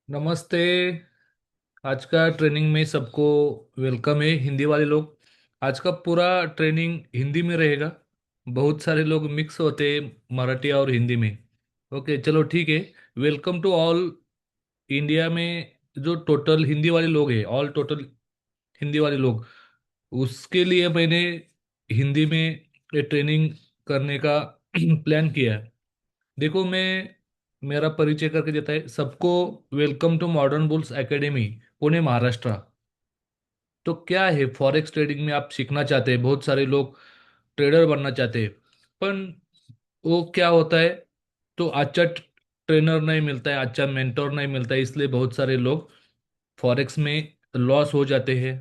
नमस्ते। आज का ट्रेनिंग में सबको वेलकम है। हिंदी वाले लोग, आज का पूरा ट्रेनिंग हिंदी में रहेगा। बहुत सारे लोग मिक्स होते हैं मराठी और हिंदी में। ओके, चलो ठीक है। Welcome to all. इंडिया में जो टोटल हिंदी वाले लोग हैं, ऑल टोटल हिंदी वाले लोग, उसके लिए मैंने हिंदी में ये ट्रेनिंग करने का प्लान किया है। देखो, मैं मेरा परिचय करके देता है सबको। Welcome to Modern Bulls Academy, Pune, Maharashtra. तो क्या है, फॉरेक्स ट्रेडिंग में आप सीखना चाहते हैं, बहुत सारे लोग ट्रेडर बनना चाहते हैं। पर वो क्या होता है, तो अच्छा ट्रेनर नहीं मिलता है, अच्छा मेंटोर नहीं मिलता है, इसलिए बहुत सारे लोग फॉरेक्स में लॉस हो जाते हैं।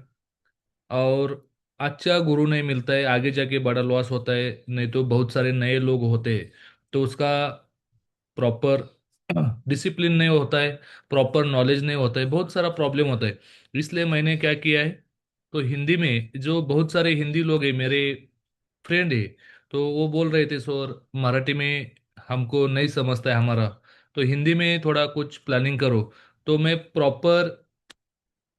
और अच्छा गुरु नहीं मिलता है, आगे जाके बड़ा लॉस होता है। नहीं तो बहुत सारे नए लोग होते हैं, तो उसका प्रॉपर डिसिप्लिन नहीं होता है, प्रॉपर नॉलेज नहीं होता है, बहुत सारा प्रॉब्लम होता है। इसलिए मैंने क्या किया है, तो हिंदी में जो बहुत सारे हिंदी लोग हैं, मेरे फ्रेंड है, तो वो बोल रहे थे सर मराठी में हमको नहीं समझता है हमारा, तो हिंदी में थोड़ा कुछ प्लानिंग करो। तो मैं प्रॉपर,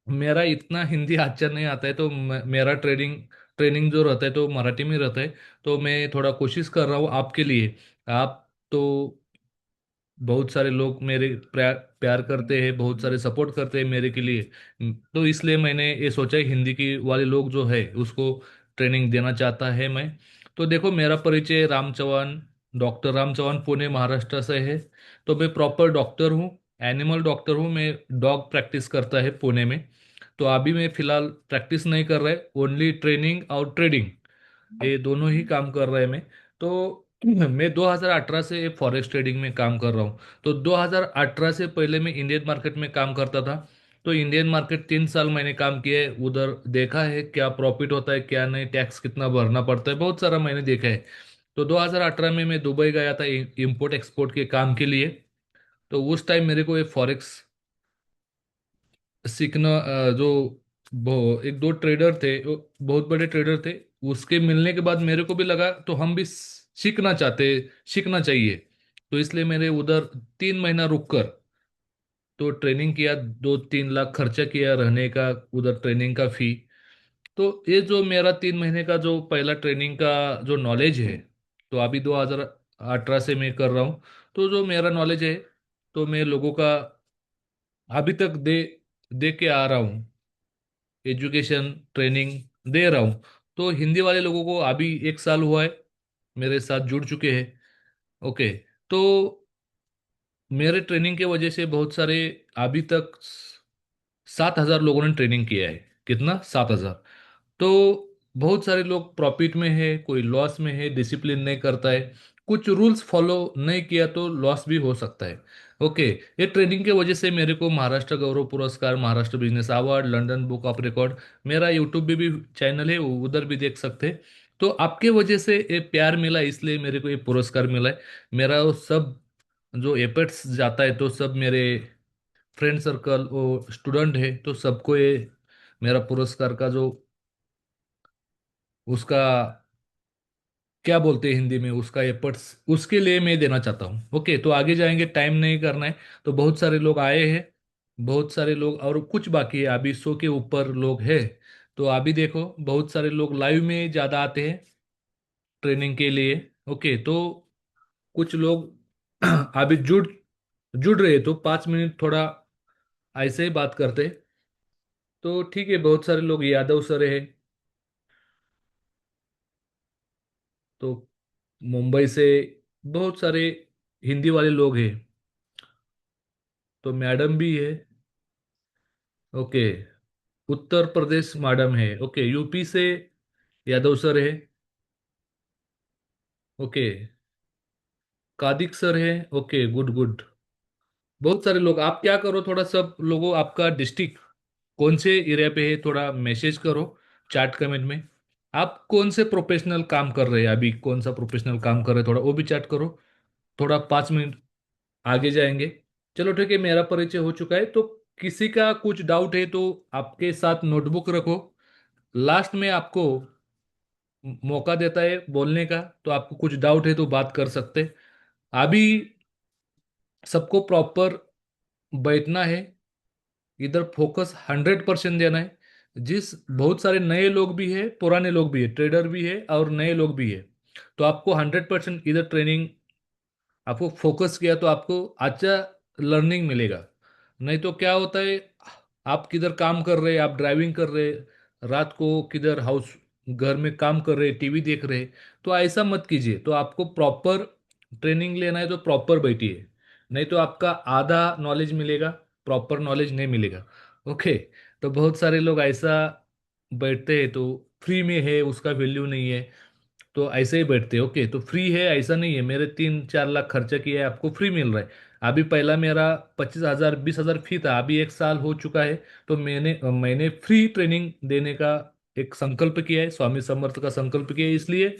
मेरा इतना हिंदी अच्छा नहीं आता है, तो मेरा ट्रेनिंग ट्रेनिंग जो रहता है तो मराठी में रहता है। तो मैं थोड़ा कोशिश कर रहा हूँ आपके लिए। आप तो बहुत सारे लोग मेरे प्यार करते हैं, बहुत सारे सपोर्ट करते हैं मेरे के लिए। तो इसलिए मैंने ये सोचा है, हिंदी की वाले लोग जो है उसको ट्रेनिंग देना चाहता है मैं। तो देखो, मेरा परिचय राम चौहान, डॉक्टर राम चौहान, पुणे महाराष्ट्र से है। तो मैं प्रॉपर डॉक्टर हूँ, एनिमल डॉक्टर हूँ। मैं डॉग प्रैक्टिस करता है पुणे में। तो अभी मैं फिलहाल प्रैक्टिस नहीं कर रहा है, ओनली ट्रेनिंग और ट्रेडिंग, ये दोनों ही काम कर रहे हैं मैं। तो मैं 2018 से फॉरेक्स ट्रेडिंग में काम कर रहा हूँ। तो 2018 से पहले मैं इंडियन मार्केट में काम करता था। तो इंडियन मार्केट 3 साल मैंने काम किया है, उधर देखा है क्या प्रॉफिट होता है क्या नहीं, टैक्स कितना भरना पड़ता है, बहुत सारा मैंने देखा है। तो 2018 में मैं दुबई गया था इंपोर्ट एक्सपोर्ट के काम के लिए। तो उस टाइम मेरे को ये फॉरेक्स सीखना, जो एक दो ट्रेडर थे, वो बहुत बड़े ट्रेडर थे, उसके मिलने के बाद मेरे को भी लगा तो हम भी सीखना चाहिए। तो इसलिए मैंने उधर 3 महीना रुक कर तो ट्रेनिंग किया, 2-3 लाख खर्चा किया रहने का, उधर ट्रेनिंग का फी। तो ये जो मेरा 3 महीने का जो पहला ट्रेनिंग का जो नॉलेज है, तो अभी 2018 से मैं कर रहा हूँ। तो जो मेरा नॉलेज है, तो मैं लोगों का अभी तक दे के आ रहा हूँ, एजुकेशन ट्रेनिंग दे रहा हूँ। तो हिंदी वाले लोगों को अभी 1 साल हुआ है, मेरे साथ जुड़ चुके हैं। ओके। तो मेरे ट्रेनिंग के वजह से बहुत सारे, अभी तक 7,000 लोगों ने ट्रेनिंग किया है। कितना? 7,000। तो बहुत सारे लोग प्रॉफिट में है, कोई लॉस में है, डिसिप्लिन नहीं करता है, कुछ रूल्स फॉलो नहीं किया तो लॉस भी हो सकता है। ओके। ये ट्रेनिंग के वजह से मेरे को महाराष्ट्र गौरव पुरस्कार, Maharashtra business award, London book of record, मेरा यूट्यूब भी चैनल है, उधर भी देख सकते हैं। तो आपके वजह से ये प्यार मिला, इसलिए मेरे को ये पुरस्कार मिला है। मेरा वो सब जो एफर्ट्स जाता है, तो सब मेरे फ्रेंड सर्कल वो स्टूडेंट है, तो सबको ये मेरा पुरस्कार का जो उसका क्या बोलते हैं हिंदी में, उसका एफर्ट्स, उसके लिए मैं देना चाहता हूँ। ओके, तो आगे जाएंगे, टाइम नहीं करना है। तो बहुत सारे लोग आए हैं, बहुत सारे लोग, और कुछ बाकी है, अभी 100 के ऊपर लोग हैं। तो अभी देखो, बहुत सारे लोग लाइव में ज़्यादा आते हैं ट्रेनिंग के लिए। ओके, तो कुछ लोग अभी जुड़ जुड़ रहे, तो 5 मिनट थोड़ा ऐसे ही बात करते। तो ठीक है, बहुत सारे लोग यादव सर है, तो मुंबई से बहुत सारे हिंदी वाले लोग हैं। तो मैडम भी है। ओके। उत्तर प्रदेश मैडम है। ओके, यूपी से यादव सर है। ओके। कादिक सर है। Okay, good good. बहुत सारे लोग, आप क्या करो, थोड़ा सब लोगों, आपका डिस्ट्रिक्ट कौन से एरिया पे है, थोड़ा मैसेज करो चैट कमेंट में। आप कौन से प्रोफेशनल काम कर रहे हैं अभी, कौन सा प्रोफेशनल काम कर रहे हैं, थोड़ा वो भी चैट करो। थोड़ा 5 मिनट आगे जाएंगे। चलो ठीक है, मेरा परिचय हो चुका है। तो किसी का कुछ डाउट है तो आपके साथ नोटबुक रखो। लास्ट में आपको मौका देता है बोलने का, तो आपको कुछ डाउट है तो बात कर सकते। अभी सबको प्रॉपर बैठना है, इधर फोकस 100% देना है। जिस बहुत सारे नए लोग भी है, पुराने लोग भी है, ट्रेडर भी है और नए लोग भी है। तो आपको 100% इधर ट्रेनिंग, आपको फोकस किया तो आपको अच्छा लर्निंग मिलेगा। नहीं तो क्या होता है, आप किधर काम कर रहे, आप ड्राइविंग कर रहे, रात को किधर हाउस घर में काम कर रहे, टीवी देख रहे, तो ऐसा मत कीजिए। तो आपको प्रॉपर ट्रेनिंग लेना है तो प्रॉपर बैठिए, नहीं तो आपका आधा नॉलेज मिलेगा, प्रॉपर नॉलेज नहीं मिलेगा। ओके। तो बहुत सारे लोग ऐसा बैठते हैं, तो फ्री में है उसका वैल्यू नहीं है, तो ऐसे ही बैठते। ओके, तो फ्री है ऐसा नहीं है, मेरे 3-4 लाख खर्चा किया है, आपको फ्री मिल रहा है। अभी पहला मेरा 25,000 20,000 फी था, अभी 1 साल हो चुका है। तो मैंने फ्री ट्रेनिंग देने का एक संकल्प किया है, स्वामी समर्थ का संकल्प किया है, इसलिए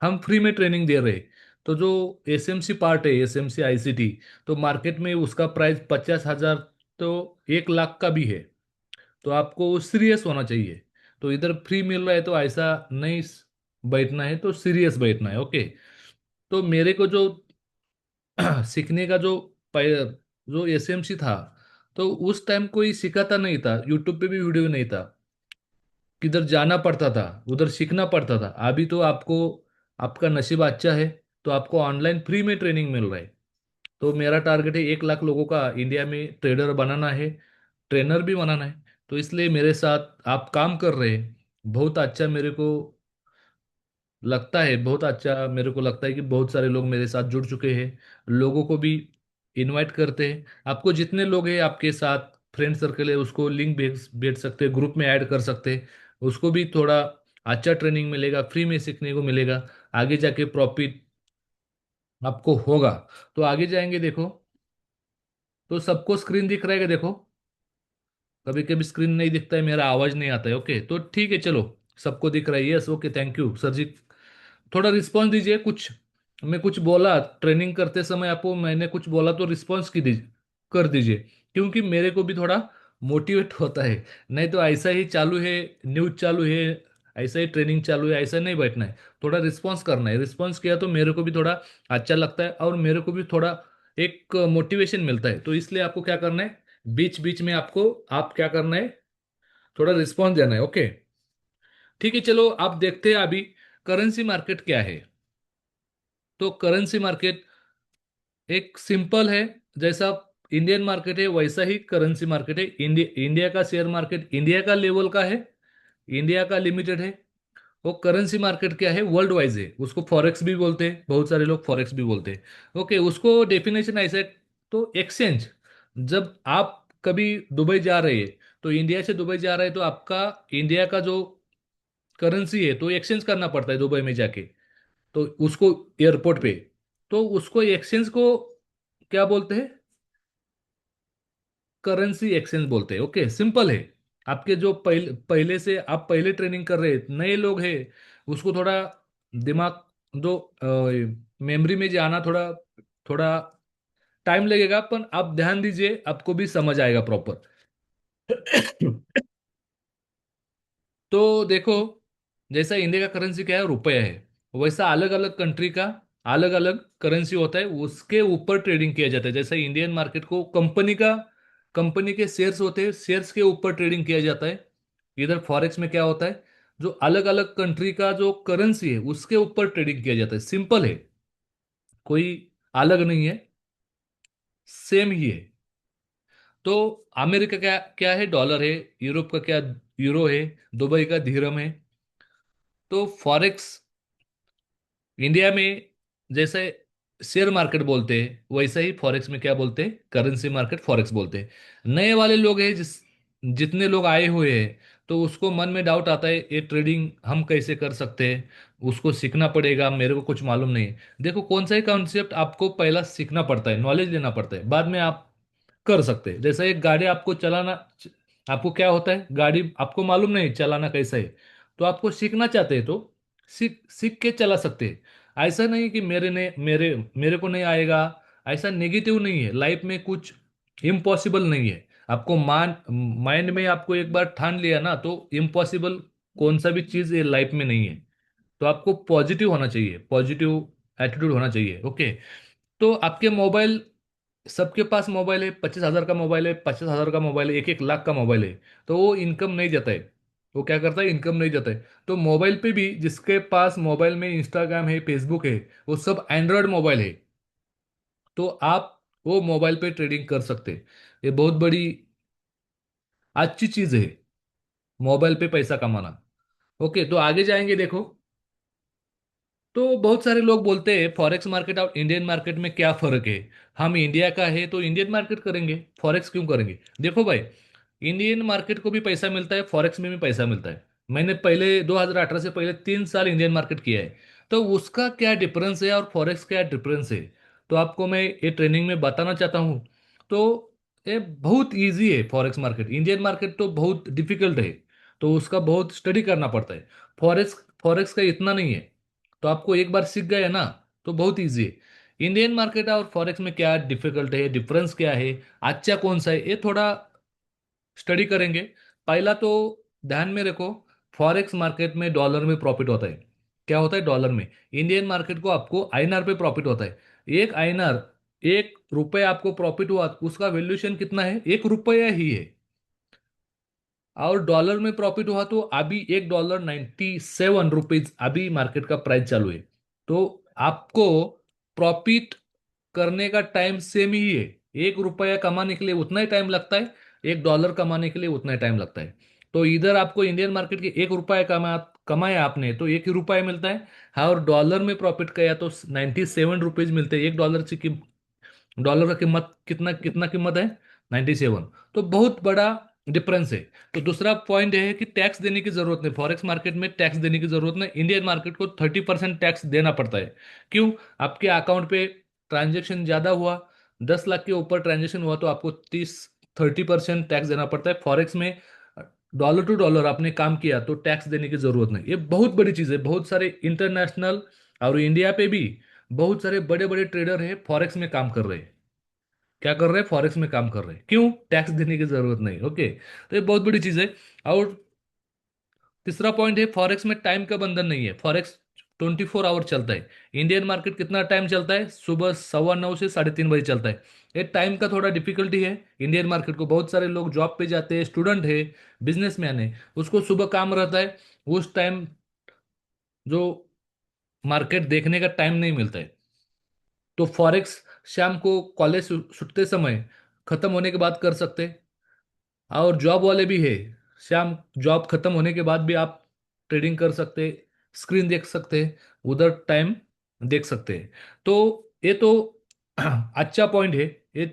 हम फ्री में ट्रेनिंग दे रहे हैं। तो जो एसएमसी पार्ट है, एसएमसी आईसीटी, तो मार्केट में उसका प्राइस 50,000, तो 1 लाख का भी है। तो आपको सीरियस होना चाहिए। तो इधर फ्री मिल रहा है तो ऐसा नहीं बैठना है, तो सीरियस बैठना है। ओके। तो मेरे को जो सीखने का जो जो एसएमसी था, तो उस टाइम कोई सिखाता नहीं था, यूट्यूब पे भी वीडियो नहीं था, किधर जाना पड़ता था, उधर सीखना पड़ता था। अभी तो आपको, आपका नसीब अच्छा है, तो आपको ऑनलाइन फ्री में ट्रेनिंग मिल रहा है। तो मेरा टारगेट है 1 लाख लोगों का इंडिया में ट्रेडर बनाना है, ट्रेनर भी बनाना है। तो इसलिए मेरे साथ आप काम कर रहे हैं, बहुत अच्छा मेरे को लगता है, बहुत अच्छा मेरे को लगता है कि बहुत सारे लोग मेरे साथ जुड़ चुके हैं। लोगों को भी इनवाइट करते हैं। आपको जितने लोग हैं आपके साथ, फ्रेंड सर्कल है, उसको लिंक भेज भेज सकते हैं, ग्रुप में ऐड कर सकते हैं। उसको भी थोड़ा अच्छा ट्रेनिंग मिलेगा, फ्री में सीखने को मिलेगा। आगे जाके प्रॉफिट आपको होगा। तो आगे जाएंगे देखो, तो सबको स्क्रीन दिख रहा है कि देखो, कभी कभी स्क्रीन नहीं दिखता है, मेरा आवाज नहीं आता है। ओके, तो ठीक है, चलो, सबको दिख रहा है, yes, okay, thank you sir ji. थोड़ा रिस्पॉन्स दीजिए कुछ। मैं कुछ बोला ट्रेनिंग करते समय आपको, मैंने कुछ बोला तो रिस्पॉन्स की दीजिए, कर दीजिए, क्योंकि मेरे को भी थोड़ा मोटिवेट होता है। नहीं तो ऐसा ही चालू है, न्यूज चालू है, ऐसा ही ट्रेनिंग चालू है, ऐसा नहीं बैठना है। थोड़ा रिस्पॉन्स करना है, रिस्पॉन्स किया तो मेरे को भी थोड़ा अच्छा लगता है, और मेरे को भी थोड़ा एक मोटिवेशन मिलता है। तो इसलिए आपको क्या करना है, बीच बीच में आपको, आप क्या करना है, थोड़ा रिस्पॉन्स देना है। ओके, ठीक है, चलो आप देखते हैं अभी करेंसी मार्केट क्या है। तो करेंसी मार्केट एक सिंपल है, जैसा इंडियन मार्केट है वैसा ही करेंसी मार्केट है। इंडिया का शेयर मार्केट इंडिया का लेवल का है, इंडिया का लिमिटेड है। वो करेंसी मार्केट क्या है, वर्ल्ड वाइज है, उसको फॉरेक्स भी बोलते हैं, बहुत सारे लोग फॉरेक्स भी बोलते हैं। ओके, उसको डेफिनेशन ऐसे है, तो एक्सचेंज, जब आप कभी दुबई जा रहे हैं, तो इंडिया से दुबई जा रहे हैं, तो आपका इंडिया का जो करेंसी है तो एक्सचेंज करना पड़ता है दुबई में जाके, तो उसको एयरपोर्ट पे, तो उसको एक्सचेंज को क्या बोलते हैं, करेंसी एक्सचेंज बोलते हैं। ओके, सिंपल है। आपके जो पहले पहले से आप पहले ट्रेनिंग कर रहे नए लोग हैं, उसको थोड़ा दिमाग, जो मेमोरी में जाना थोड़ा थोड़ा टाइम लगेगा, पर आप ध्यान दीजिए, आपको भी समझ आएगा प्रॉपर। तो देखो, जैसा इंडिया का करेंसी क्या है, रुपया है, वैसा अलग अलग कंट्री का अलग अलग करेंसी होता है, उसके ऊपर ट्रेडिंग किया जाता है। जैसे इंडियन मार्केट को कंपनी के शेयर्स होते हैं, शेयर्स के ऊपर ट्रेडिंग किया जाता है। इधर फॉरेक्स में क्या होता है, जो अलग अलग कंट्री का जो करेंसी है उसके ऊपर ट्रेडिंग किया जाता है। सिंपल है, कोई अलग नहीं है, सेम ही है। तो अमेरिका क्या क्या है, डॉलर है, यूरोप का क्या, यूरो है, दुबई का दिरहम है। तो फॉरेक्स इंडिया में जैसे शेयर मार्केट बोलते हैं, वैसा ही फॉरेक्स में क्या बोलते हैं, करेंसी मार्केट फॉरेक्स बोलते हैं। नए वाले लोग हैं, जितने लोग आए हुए हैं, तो उसको मन में डाउट आता है, ये ट्रेडिंग हम कैसे कर सकते हैं, उसको सीखना पड़ेगा, मेरे को कुछ मालूम नहीं है। देखो, कौन सा ही कॉन्सेप्ट आपको पहला सीखना पड़ता है, नॉलेज लेना पड़ता है, बाद में आप कर सकते हैं। जैसे एक गाड़ी आपको चलाना, आपको क्या होता है, गाड़ी आपको मालूम नहीं चलाना कैसा है, तो आपको सीखना चाहते हैं, तो सीख सीख के चला सकते हैं। ऐसा नहीं कि मेरे मेरे को नहीं आएगा, ऐसा नेगेटिव नहीं है। लाइफ में कुछ इम्पॉसिबल नहीं है। आपको माइंड में आपको एक बार ठान लिया ना, तो इम्पॉसिबल कौन सा भी चीज ये लाइफ में नहीं है। तो आपको पॉजिटिव होना चाहिए, पॉजिटिव एटीट्यूड होना चाहिए। ओके। तो आपके मोबाइल सबके पास मोबाइल है, 25,000 का मोबाइल है, 50,000 का मोबाइल है, 1-1 लाख का मोबाइल है। तो वो इनकम नहीं जाता है। वो क्या करता है, इनकम नहीं जाता है। तो मोबाइल पे भी जिसके पास मोबाइल में इंस्टाग्राम है, फेसबुक है, वो सब एंड्रॉयड मोबाइल है। तो आप वो मोबाइल पे ट्रेडिंग कर सकते हैं। ये बहुत बड़ी अच्छी चीज है, मोबाइल पे पैसा कमाना। ओके, तो आगे जाएंगे देखो। तो बहुत सारे लोग बोलते हैं फॉरेक्स मार्केट और इंडियन मार्केट में क्या फर्क है। हम इंडिया का है तो इंडियन मार्केट करेंगे, फॉरेक्स क्यों करेंगे। देखो भाई, इंडियन मार्केट को भी पैसा मिलता है, फॉरेक्स में भी पैसा मिलता है। मैंने पहले 2018 से पहले 3 साल इंडियन मार्केट किया है। तो उसका क्या डिफरेंस है और फॉरेक्स क्या डिफरेंस है, तो आपको मैं ये ट्रेनिंग में बताना चाहता हूँ। तो ये बहुत इजी है फॉरेक्स मार्केट। इंडियन मार्केट तो बहुत डिफिकल्ट है, तो उसका बहुत स्टडी करना पड़ता है। फॉरेक्स फॉरेक्स का इतना नहीं है। तो आपको एक बार सीख गए ना, तो बहुत इजी है। इंडियन मार्केट और फॉरेक्स में क्या डिफिकल्ट है, डिफरेंस क्या है, अच्छा कौन सा है, ये थोड़ा स्टडी करेंगे। पहला तो ध्यान में रखो, फॉरेक्स मार्केट में डॉलर में प्रॉफिट होता है। क्या होता है, डॉलर में। इंडियन मार्केट को आपको आईएनआर पे प्रॉफिट होता है। एक आईएनआर, 1 रुपये आपको प्रॉफिट हुआ, उसका वैल्यूएशन कितना है, 1 रुपया ही है। और डॉलर में प्रॉफिट हुआ तो अभी $1.97 अभी मार्केट का प्राइस चालू है। तो आपको प्रॉफिट करने का टाइम सेम ही है। 1 रुपया कमाने के लिए उतना ही टाइम लगता है, $1 कमाने के लिए उतना ही टाइम लगता है। तो इधर आपको इंडियन मार्केट के 1 रुपया कमाया आपने तो 1 ही रुपया मिलता है। हाँ, और डॉलर में प्रॉफिट किया तो $97 मिलते हैं। $1 की डॉलर का कीमत कितना कितना कीमत है, 97। तो बहुत बड़ा डिफरेंस है। तो दूसरा पॉइंट है कि टैक्स देने की जरूरत नहीं, फॉरेक्स मार्केट में टैक्स देने की जरूरत नहीं। इंडियन मार्केट को 30% टैक्स देना पड़ता है। क्यों, आपके अकाउंट पे ट्रांजेक्शन ज्यादा हुआ, 10 लाख के ऊपर ट्रांजेक्शन हुआ तो आपको 30% टैक्स देना पड़ता है। फॉरेक्स में डॉलर टू डॉलर आपने काम किया तो टैक्स देने की जरूरत नहीं। ये बहुत बड़ी चीज है। बहुत सारे इंटरनेशनल और इंडिया पे भी बहुत सारे बड़े बड़े ट्रेडर हैं, फॉरेक्स में काम कर रहे हैं। क्या कर रहे हैं, फॉरेक्स में काम कर रहे हैं। क्यों, टैक्स देने की जरूरत नहीं। ओके, तो ये बहुत बड़ी चीज है। और तीसरा पॉइंट है, फॉरेक्स में टाइम का बंधन नहीं है। फॉरेक्स 24 आवर चलता है। इंडियन मार्केट कितना टाइम चलता है, सुबह 9:15 से 3:30 बजे चलता है। ये टाइम का थोड़ा डिफिकल्टी है इंडियन मार्केट को। बहुत सारे लोग जॉब पे जाते हैं, स्टूडेंट है, बिजनेसमैन है, उसको सुबह काम रहता है, उस टाइम जो मार्केट देखने का टाइम नहीं मिलता है। तो फॉरेक्स शाम को कॉलेज छुट्टे समय खत्म होने के बाद कर सकते हैं। और जॉब वाले भी है, शाम जॉब खत्म होने के बाद भी आप ट्रेडिंग कर सकते हैं, स्क्रीन देख सकते हैं, उधर टाइम देख सकते हैं। तो ये तो अच्छा पॉइंट है। ये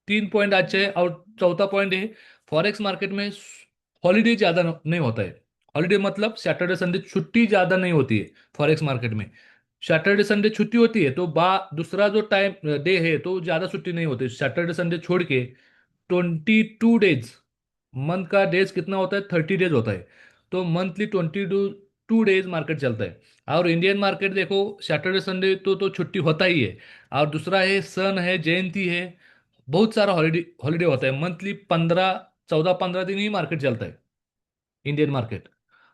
3 पॉइंट अच्छे है। और चौथा पॉइंट है, फॉरेक्स मार्केट में हॉलीडे ज्यादा नहीं होता है। हॉलीडे मतलब सैटरडे संडे छुट्टी ज्यादा नहीं होती है फॉरेक्स मार्केट में। सैटरडे संडे छुट्टी होती है तो दूसरा जो टाइम डे है तो ज्यादा छुट्टी नहीं होती। सैटरडे संडे छोड़ के 22 डेज, मंथ का डेज कितना होता है, 30 डेज होता है। तो मंथली 22 डेज मार्केट चलता है। और इंडियन मार्केट देखो, सैटरडे संडे तो छुट्टी होता ही है। और दूसरा है सन है, जयंती है, बहुत सारा हॉलीडे हॉलीडे होता है। मंथली 14 दिन ही मार्केट चलता है इंडियन मार्केट।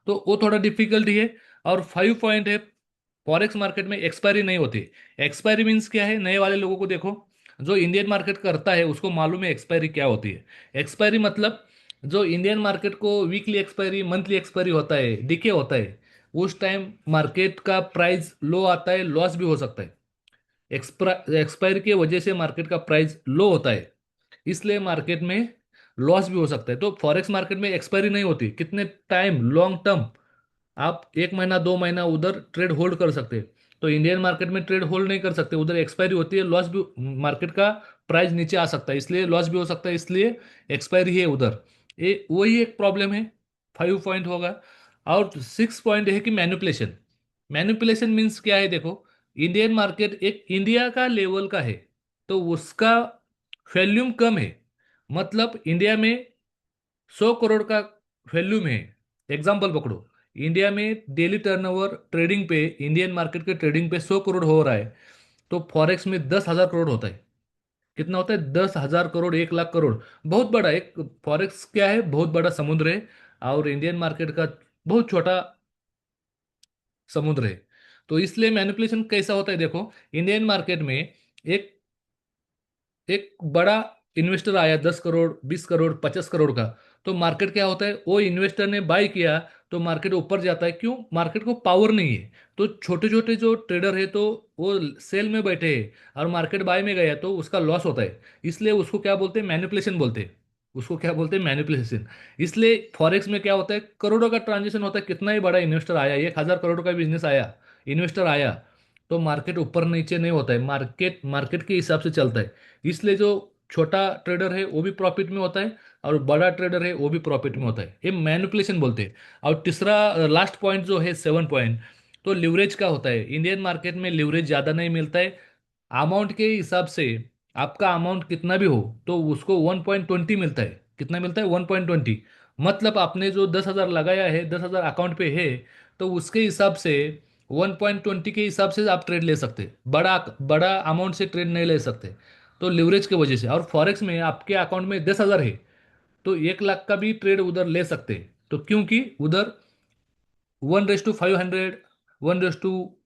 तो वो थोड़ा डिफिकल्टी है। और 5 पॉइंट है, फॉरेक्स मार्केट में एक्सपायरी नहीं होती। एक्सपायरी मीन्स क्या है, नए वाले लोगों को देखो, जो इंडियन मार्केट करता है उसको मालूम है एक्सपायरी क्या होती है। एक्सपायरी मतलब जो इंडियन मार्केट को वीकली एक्सपायरी, मंथली एक्सपायरी होता है, डिके होता है, उस टाइम मार्केट का प्राइस लो आता है, लॉस भी हो सकता है। एक्सपायरी की वजह से मार्केट का प्राइस लो होता है, इसलिए मार्केट में लॉस भी हो सकता है। तो फॉरेक्स मार्केट में एक्सपायरी नहीं होती, कितने टाइम, लॉन्ग टर्म आप 1 महीना 2 महीना उधर ट्रेड होल्ड कर सकते हैं। तो इंडियन मार्केट में ट्रेड होल्ड नहीं कर सकते, उधर एक्सपायरी होती है, लॉस भी, मार्केट का प्राइस नीचे आ सकता है इसलिए लॉस भी हो सकता है, इसलिए एक्सपायरी है उधर। ये वही एक प्रॉब्लम है। 5 पॉइंट होगा। और 6 पॉइंट है कि मैनिपुलेशन। मैनिपुलेशन मीन्स क्या है, देखो, इंडियन मार्केट एक इंडिया का लेवल का है, तो उसका वैल्यूम कम है। मतलब इंडिया में 100 करोड़ का वैल्यूम है। एग्जाम्पल पकड़ो, इंडिया में डेली टर्नओवर ट्रेडिंग पे, इंडियन मार्केट के ट्रेडिंग पे 100 करोड़ हो रहा है, तो फॉरेक्स में 10,000 करोड़ होता है। कितना होता है, 10,000 करोड़, 1 लाख करोड़। बहुत बड़ा एक, फॉरेक्स क्या है, बहुत बड़ा समुद्र है। और इंडियन मार्केट का बहुत छोटा समुद्र है। तो इसलिए मैनिपुलेशन कैसा होता है, देखो, इंडियन मार्केट में एक एक बड़ा इन्वेस्टर आया, 10 करोड़, 20 करोड़, 50 करोड़ का, तो मार्केट क्या होता है, वो इन्वेस्टर ने बाय किया तो मार्केट ऊपर जाता है। क्यों? मार्केट को पावर नहीं है। तो छोटे छोटे जो ट्रेडर है तो वो सेल में बैठे हैं और मार्केट बाय में गया तो उसका लॉस होता है। इसलिए उसको क्या बोलते हैं, मैनिपुलेशन बोलते हैं। उसको क्या बोलते हैं, मैनिपुलेशन। इसलिए फॉरेक्स में क्या होता है, करोड़ों का ट्रांजेक्शन होता है। कितना ही बड़ा इन्वेस्टर आया, 1,000 करोड़ का बिजनेस आया, इन्वेस्टर आया, तो मार्केट ऊपर नीचे नहीं होता है, मार्केट मार्केट के हिसाब से चलता है। इसलिए जो छोटा ट्रेडर है वो भी प्रॉफिट में होता है और बड़ा ट्रेडर है वो भी प्रॉफिट में होता है। ये मैनिपुलेशन बोलते हैं। और तीसरा, लास्ट पॉइंट जो है 7 पॉइंट, तो लिवरेज का होता है। इंडियन मार्केट में लिवरेज ज़्यादा नहीं मिलता है। अमाउंट के हिसाब से आपका अमाउंट कितना भी हो तो उसको 1.20 मिलता है। कितना मिलता है? 1.20। मतलब आपने जो 10,000 लगाया है, 10,000 अकाउंट पे है, तो उसके हिसाब से 1.20 के हिसाब से आप ट्रेड ले सकते। बड़ा बड़ा अमाउंट से ट्रेड नहीं ले सकते। तो लिवरेज की वजह से। और फॉरेक्स में आपके अकाउंट में 10,000 है तो 1 लाख का भी ट्रेड उधर ले सकते हैं। तो क्योंकि उधर 1:500,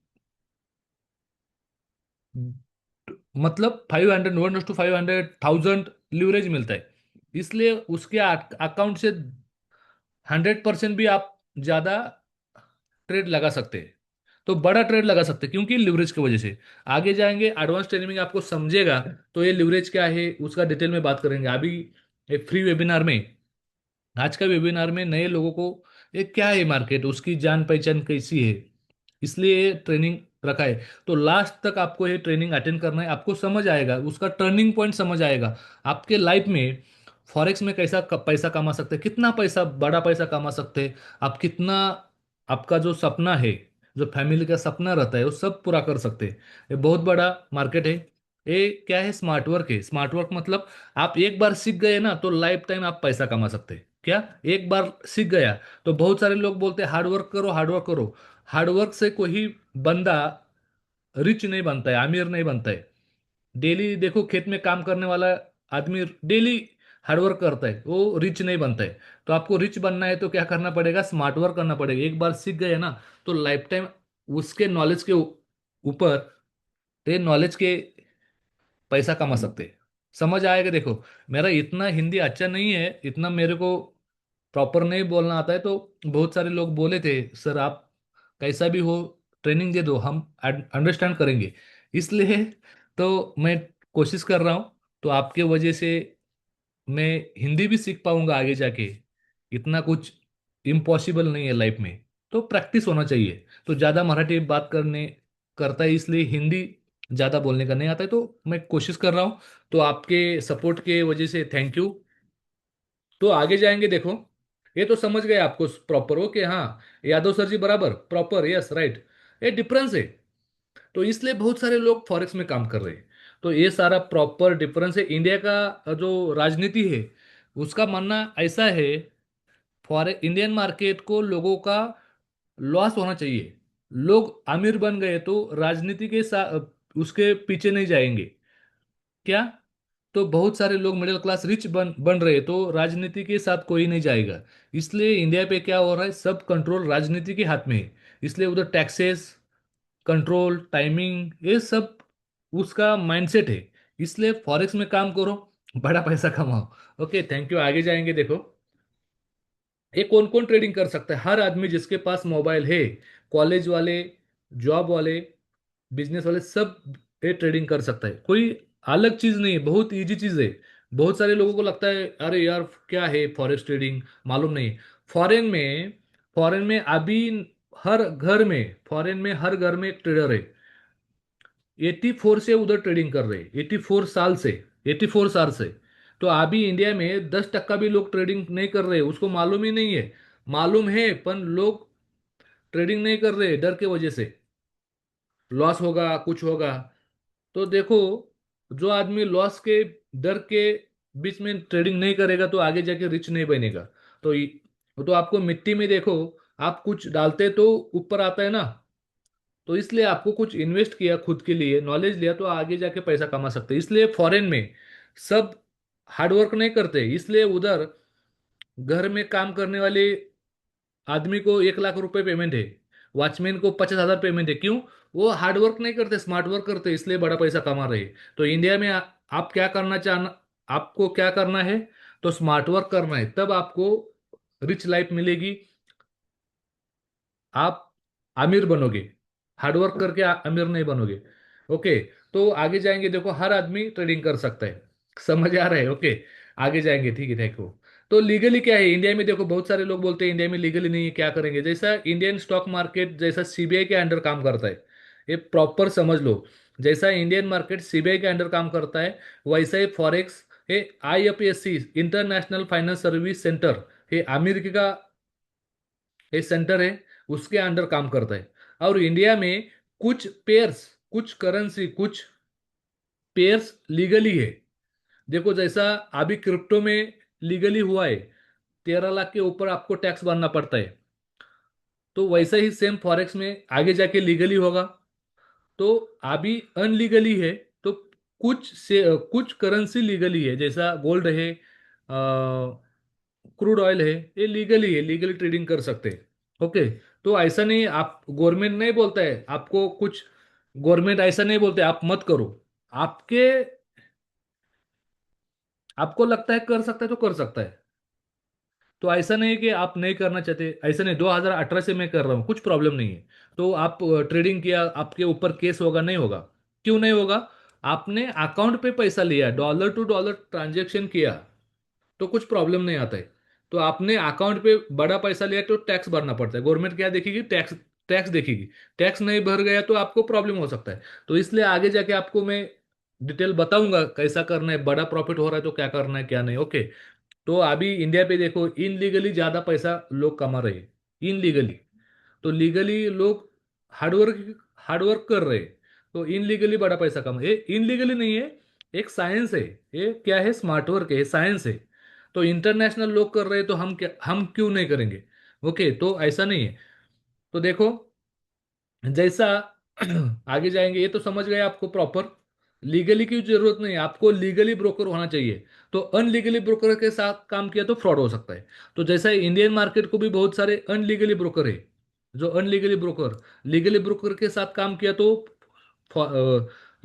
मतलब 500, 1:500 लीवरेज मिलता है। इसलिए उसके अकाउंट से 100% भी आप ज़्यादा ट्रेड लगा सकते हैं। तो बड़ा ट्रेड लगा सकते हैं क्योंकि लिवरेज की वजह से। आगे जाएंगे, एडवांस ट्रेनिंग में आपको समझेगा तो ये लिवरेज क्या है उसका डिटेल में बात करेंगे। अभी एक फ्री वेबिनार में, आज का वेबिनार में नए लोगों को ये क्या है मार्केट, उसकी जान पहचान कैसी है, इसलिए ये ट्रेनिंग रखा है। तो लास्ट तक आपको ये ट्रेनिंग अटेंड करना है, आपको समझ आएगा, उसका टर्निंग पॉइंट समझ आएगा आपके लाइफ में। फॉरेक्स में कैसा पैसा कमा सकते हैं, कितना पैसा, बड़ा पैसा कमा सकते हैं आप, कितना आपका जो सपना है, जो फैमिली का सपना रहता है वो सब पूरा कर सकते हैं। ये बहुत बड़ा मार्केट है। ये क्या है, स्मार्ट वर्क है। स्मार्ट वर्क मतलब आप एक बार सीख गए ना तो लाइफ टाइम आप पैसा कमा सकते हैं। क्या? एक बार सीख गया। तो बहुत सारे लोग बोलते हैं हार्डवर्क करो, हार्डवर्क करो। हार्डवर्क से कोई बंदा रिच नहीं बनता है, अमीर नहीं बनता है। डेली देखो, खेत में काम करने वाला आदमी डेली हार्डवर्क करता है, वो रिच नहीं बनता है। तो आपको रिच बनना है तो क्या करना पड़ेगा, स्मार्ट वर्क करना पड़ेगा। एक बार सीख गए ना तो लाइफ टाइम उसके नॉलेज के ऊपर, ते नॉलेज के पैसा कमा सकते हैं। समझ आएगा? देखो, मेरा इतना हिंदी अच्छा नहीं है, इतना मेरे को प्रॉपर नहीं बोलना आता है। तो बहुत सारे लोग बोले थे सर आप कैसा भी हो ट्रेनिंग दे दो, हम अंडरस्टैंड करेंगे। इसलिए तो मैं कोशिश कर रहा हूँ। तो आपके वजह से मैं हिंदी भी सीख पाऊंगा आगे जाके। इतना कुछ इम्पॉसिबल नहीं है लाइफ में। तो प्रैक्टिस होना चाहिए। तो ज़्यादा मराठी बात करने करता है इसलिए हिंदी ज़्यादा बोलने का नहीं आता है। तो मैं कोशिश कर रहा हूँ। तो आपके सपोर्ट के वजह से थैंक यू। तो आगे जाएंगे, देखो ये तो समझ गए आपको प्रॉपर, ओके, हाँ, यादव सर जी बराबर, प्रॉपर, यस, राइट। ये डिफरेंस है। तो इसलिए बहुत सारे लोग फॉरेक्स में काम कर रहे हैं। तो ये सारा प्रॉपर डिफरेंस है। इंडिया का जो राजनीति है उसका मानना ऐसा है, फॉरेक्स इंडियन मार्केट को लोगों का लॉस होना चाहिए। लोग अमीर बन गए तो राजनीति के साथ उसके पीछे नहीं जाएंगे। क्या? तो बहुत सारे लोग मिडिल क्लास रिच बन बन रहे तो राजनीति के साथ कोई नहीं जाएगा। इसलिए इंडिया पे क्या हो रहा है, सब कंट्रोल राजनीति के हाथ में है। इसलिए उधर टैक्सेस कंट्रोल, टाइमिंग, ये सब उसका माइंडसेट है। इसलिए फॉरेक्स में काम करो, बड़ा पैसा कमाओ। Okay, thank you. आगे जाएंगे, देखो ये कौन कौन ट्रेडिंग कर सकता है। हर आदमी जिसके पास मोबाइल है, कॉलेज वाले, जॉब वाले, बिजनेस वाले, सब ये ट्रेडिंग कर सकता है। कोई अलग चीज नहीं है, बहुत इजी चीज है। बहुत सारे लोगों को लगता है अरे यार क्या है फॉरेक्स ट्रेडिंग, मालूम नहीं। फॉरेन में फॉरेन में अभी फॉरेन में हर घर में एक ट्रेडर है। 84 से उधर ट्रेडिंग कर रहे हैं, 84 साल से, 84 साल से। तो अभी इंडिया में 10% भी लोग ट्रेडिंग नहीं कर रहे, उसको मालूम ही नहीं है। मालूम है पर लोग ट्रेडिंग नहीं कर रहे डर के वजह से, लॉस होगा, कुछ होगा। तो देखो, जो आदमी लॉस के डर के बीच में ट्रेडिंग नहीं करेगा तो आगे जाके रिच नहीं बनेगा। तो तो आपको मिट्टी में देखो, आप कुछ डालते तो ऊपर आता है ना। तो इसलिए आपको कुछ इन्वेस्ट किया, खुद के लिए नॉलेज लिया तो आगे जाके पैसा कमा सकते हैं। इसलिए फॉरेन में सब हार्डवर्क नहीं करते। इसलिए उधर घर में काम करने वाले आदमी को 1 लाख रुपए पेमेंट है, वॉचमैन को 50,000 पेमेंट है। क्यों? वो हार्ड वर्क नहीं करते, स्मार्ट वर्क करते, इसलिए बड़ा पैसा कमा रहे हैं। तो इंडिया में आप क्या करना चाहना, आपको क्या करना है, तो स्मार्ट वर्क करना है, तब आपको रिच लाइफ मिलेगी, आप अमीर बनोगे। हार्डवर्क करके अमीर नहीं बनोगे। ओके। तो आगे जाएंगे, देखो हर आदमी ट्रेडिंग कर सकता है, समझ आ रहा है? ओके। आगे जाएंगे, ठीक है, देखो। तो लीगली क्या है इंडिया में, देखो बहुत सारे लोग बोलते हैं इंडिया में लीगली नहीं है, क्या करेंगे? जैसा इंडियन स्टॉक मार्केट जैसा सीबीआई के अंडर काम करता है, ये प्रॉपर समझ लो। जैसा इंडियन मार्केट सीबीआई के अंडर काम करता है, वैसा ही फॉरेक्स, ये IFSC international finance service centre, ये अमेरिका का एक सेंटर है, उसके अंडर काम करता है। और इंडिया में कुछ पेयर्स, कुछ करेंसी, कुछ पेयर्स लीगली है। देखो जैसा अभी क्रिप्टो में लीगली हुआ है, 13 लाख के ऊपर आपको टैक्स भरना पड़ता है, तो वैसा ही सेम फॉरेक्स में आगे जाके लीगली होगा। तो अभी अनलीगली है, तो कुछ से कुछ करेंसी लीगली है, जैसा गोल्ड है, क्रूड ऑयल है, ये लीगली है, लीगली ट्रेडिंग कर सकते हैं। ओके। तो ऐसा नहीं, आप गवर्नमेंट नहीं बोलता है आपको कुछ, गवर्नमेंट ऐसा नहीं बोलते आप मत करो, आपके, आपको लगता है कर सकता है तो कर सकता है। तो ऐसा नहीं कि आप नहीं करना चाहते, ऐसा नहीं, 2018 से मैं कर रहा हूँ, कुछ प्रॉब्लम नहीं है। तो आप ट्रेडिंग किया, आपके ऊपर केस होगा? नहीं होगा। क्यों नहीं होगा? आपने अकाउंट पे पैसा लिया, डॉलर टू डॉलर ट्रांजेक्शन किया, तो कुछ प्रॉब्लम नहीं आता है। तो आपने अकाउंट पे बड़ा पैसा लिया तो टैक्स भरना पड़ता है, गवर्नमेंट क्या देखेगी? टैक्स, टैक्स देखेगी। टैक्स नहीं भर गया तो आपको प्रॉब्लम हो सकता है। तो इसलिए आगे जाके आपको मैं डिटेल बताऊंगा कैसा करना है, बड़ा प्रॉफिट हो रहा है तो क्या करना है क्या नहीं। ओके। तो अभी इंडिया पे देखो इनलीगली ज्यादा पैसा लोग कमा रहे हैं, इनलीगली। तो लीगली लोग हार्डवर्क, हार्डवर्क कर रहे हैं, तो इनलीगली बड़ा पैसा कमा, ये इनलीगली नहीं है, एक साइंस है। ये क्या है? स्मार्ट वर्क है, साइंस है। तो इंटरनेशनल लोग कर रहे हैं तो हम क्या, हम क्यों नहीं करेंगे? ओके। तो ऐसा नहीं है। तो देखो जैसा आगे जाएंगे, ये तो समझ गए आपको प्रॉपर। लीगली की जरूरत नहीं है, आपको लीगली ब्रोकर होना चाहिए। तो अनलीगली ब्रोकर के साथ काम किया तो फ्रॉड हो सकता है। तो जैसा इंडियन मार्केट को भी बहुत सारे अनलीगली ब्रोकर है, जो अनलीगली ब्रोकर, लीगली ब्रोकर के साथ काम किया तो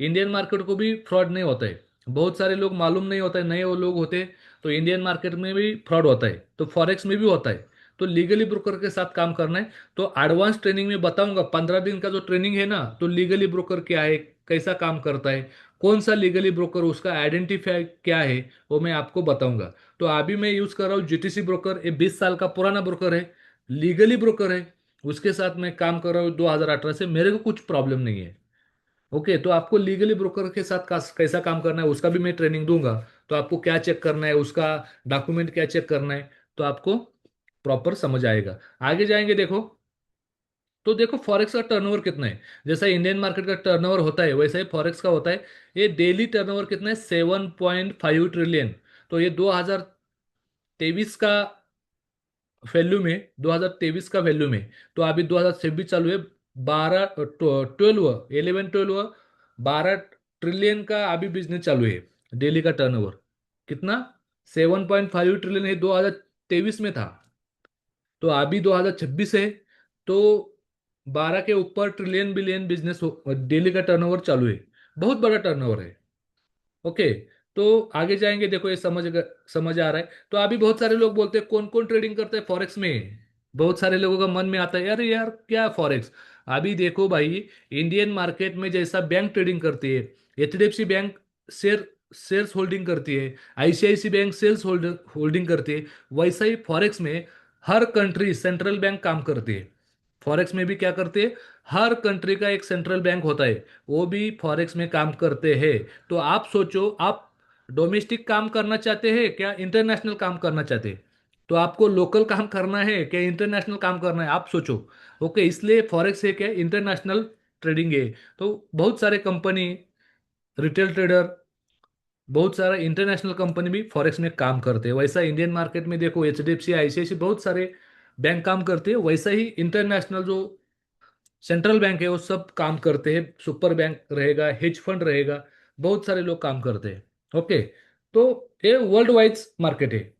इंडियन मार्केट को भी फ्रॉड नहीं होता है। बहुत सारे लोग मालूम नहीं होता है, नए वो लोग होते, तो इंडियन मार्केट में भी फ्रॉड होता है, तो फॉरेक्स में भी होता है। तो लीगली ब्रोकर के साथ काम करना है। तो एडवांस ट्रेनिंग में बताऊंगा, 15 दिन का जो ट्रेनिंग है ना, तो लीगली ब्रोकर क्या है, कैसा काम करता है, कौन सा लीगली ब्रोकर, उसका आइडेंटिफाई क्या है, वो मैं आपको बताऊंगा। तो अभी मैं यूज कर रहा हूँ जीटीसी ब्रोकर, ये 20 साल का पुराना ब्रोकर है, लीगली ब्रोकर है, उसके साथ मैं काम कर रहा हूँ 2018 से, मेरे को कुछ प्रॉब्लम नहीं है। ओके। तो आपको लीगली ब्रोकर के साथ कैसा काम करना है उसका भी मैं ट्रेनिंग दूंगा। तो आपको क्या चेक करना है, उसका डॉक्यूमेंट क्या चेक करना है, तो आपको प्रॉपर समझ आएगा। आगे जाएंगे, देखो। तो देखो फॉरेक्स का टर्नओवर कितना है, जैसा इंडियन मार्केट का टर्नओवर होता है वैसा ही फॉरेक्स का होता है। ये डेली टर्नओवर कितना है? 7.5 ट्रिलियन। तो ये 2023 का वैल्यू में, 2023 का वैल्यू में, तो अभी 2026 चालू है, 11 ट्रिलियन का 12 ट्रिलियन का अभी बिजनेस चालू है। डेली का टर्नओवर कितना? 7.5 ट्रिलियन है, 2023 में था, तो अभी 2026 है, तो 12 के ऊपर ट्रिलियन बिलियन बिजनेस डेली का टर्नओवर चालू है, बहुत बड़ा टर्नओवर है। ओके। तो आगे जाएंगे, देखो ये समझ आ रहा है? तो अभी बहुत सारे लोग बोलते हैं कौन कौन ट्रेडिंग करते हैं फॉरेक्स में, बहुत सारे लोगों का मन में आता है, अरे यार क्या फॉरेक्स। अभी देखो भाई, इंडियन मार्केट में जैसा बैंक ट्रेडिंग करती है, एचडीएफसी बैंक शेयर्स होल्डिंग करती है, आईसीआईसी बैंक सेल्स होल्डिंग करती है, वैसा ही फॉरेक्स में हर कंट्री सेंट्रल बैंक काम करती है। फॉरेक्स में भी क्या करते हैं? हर कंट्री का एक सेंट्रल बैंक होता है, वो भी फॉरेक्स में काम करते हैं। तो आप सोचो, आप डोमेस्टिक काम करना चाहते हैं क्या इंटरनेशनल काम करना चाहते हैं? तो आपको लोकल काम करना है क्या इंटरनेशनल काम करना है, आप सोचो। ओके। इसलिए फॉरेक्स है क्या, इंटरनेशनल ट्रेडिंग है। तो बहुत सारे कंपनी, रिटेल ट्रेडर, बहुत सारा इंटरनेशनल कंपनी भी फॉरेक्स में काम करते हैं। वैसा इंडियन मार्केट में देखो एचडीएफसी आईसीआईसी बहुत सारे बैंक काम करते हैं, वैसा ही इंटरनेशनल जो सेंट्रल बैंक है वो सब काम करते हैं, सुपर बैंक रहेगा, हेज फंड रहेगा, बहुत सारे लोग काम करते हैं। ओके। तो ये वर्ल्ड वाइड मार्केट है।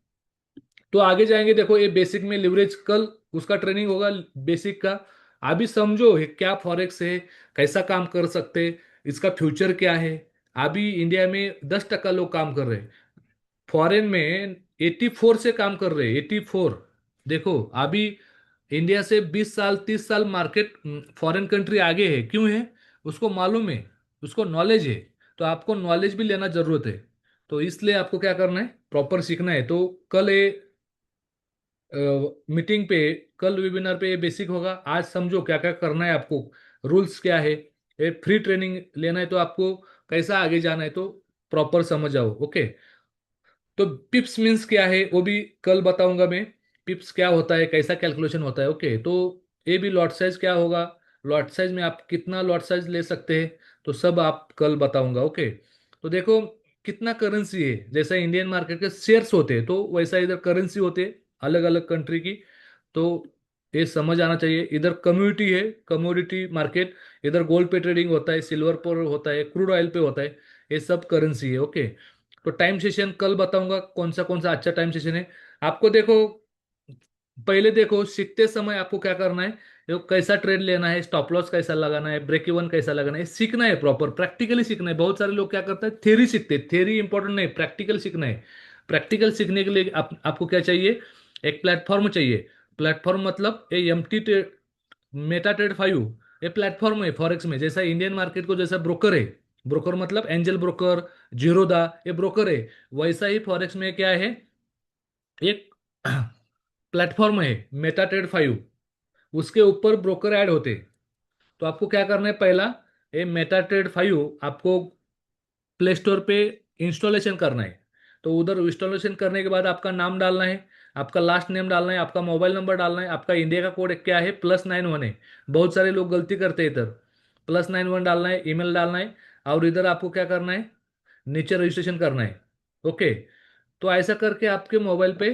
तो आगे जाएंगे, देखो ये बेसिक में लिवरेज, कल उसका ट्रेनिंग होगा बेसिक का। अभी समझो ये क्या फॉरेक्स है, कैसा काम कर सकते, इसका फ्यूचर क्या है। अभी इंडिया में 10% लोग काम कर रहे हैं, फॉरेन में 84 से काम कर रहे हैं, 84। देखो अभी इंडिया से 20 साल 30 साल मार्केट फॉरेन कंट्री आगे है, क्यों है? उसको मालूम है, उसको नॉलेज है। तो आपको नॉलेज भी लेना जरूरत है। तो इसलिए आपको क्या करना है, प्रॉपर सीखना है। तो कल ये मीटिंग पे, कल वेबिनार पे ये बेसिक होगा। आज समझो क्या क्या करना है आपको, रूल्स क्या है। ये फ्री ट्रेनिंग लेना है तो आपको कैसा आगे जाना है तो प्रॉपर समझ आओ। ओके। तो पिप्स मीन्स क्या है वो भी कल बताऊंगा मैं। पिप्स क्या होता है, कैसा कैलकुलेशन होता है। ओके। तो ये भी लॉट साइज क्या होगा, लॉट साइज में आप कितना लॉट साइज ले सकते हैं, तो सब आप कल बताऊंगा। ओके। तो देखो कितना करेंसी है, जैसा इंडियन मार्केट के शेयर्स होते हैं तो वैसा इधर करेंसी होते हैं अलग अलग कंट्री की। तो ये समझ आना चाहिए। इधर कम्युनिटी है, कमोडिटी मार्केट। इधर गोल्ड पे ट्रेडिंग होता है, सिल्वर पर होता है, क्रूड ऑयल पे होता है। ये सब करेंसी है। ओके। तो टाइम सेशन कल बताऊंगा कौन सा अच्छा टाइम सेशन है आपको। देखो पहले देखो सीखते समय आपको क्या करना है, देखो कैसा ट्रेड लेना है, स्टॉप लॉस कैसा लगाना है, ब्रेक इवन कैसा लगाना है, सीखना है। प्रॉपर प्रैक्टिकली सीखना है। बहुत सारे लोग क्या करते हैं, थ्योरी सीखते हैं। थ्योरी इंपॉर्टेंट नहीं, प्रैक्टिकल सीखना है। प्रैक्टिकल सीखने के लिए आपको क्या चाहिए, एक प्लेटफॉर्म चाहिए। प्लेटफॉर्म मतलब ये मेटा ट्रेड 5, ये प्लेटफॉर्म है फॉरेक्स में। जैसा इंडियन मार्केट को जैसा ब्रोकर है, ब्रोकर मतलब एंजल ब्रोकर, जीरोदा, ये ब्रोकर है। वैसा ही फॉरेक्स में क्या है, एक प्लेटफॉर्म है मेटा ट्रेड 5, उसके ऊपर ब्रोकर ऐड होते। तो आपको क्या करना है, पहला ये मेटा ट्रेड 5 आपको प्ले स्टोर पे इंस्टॉलेशन करना है। तो उधर इंस्टॉलेशन करने के बाद आपका नाम डालना है, आपका लास्ट नेम डालना है, आपका मोबाइल नंबर डालना है, आपका इंडिया का कोड क्या है, +91 है। बहुत सारे लोग गलती करते हैं इधर, +91 डालना है, ईमेल डालना है। और इधर आपको क्या करना है, नीचे रजिस्ट्रेशन करना है। ओके। तो ऐसा करके आपके मोबाइल पे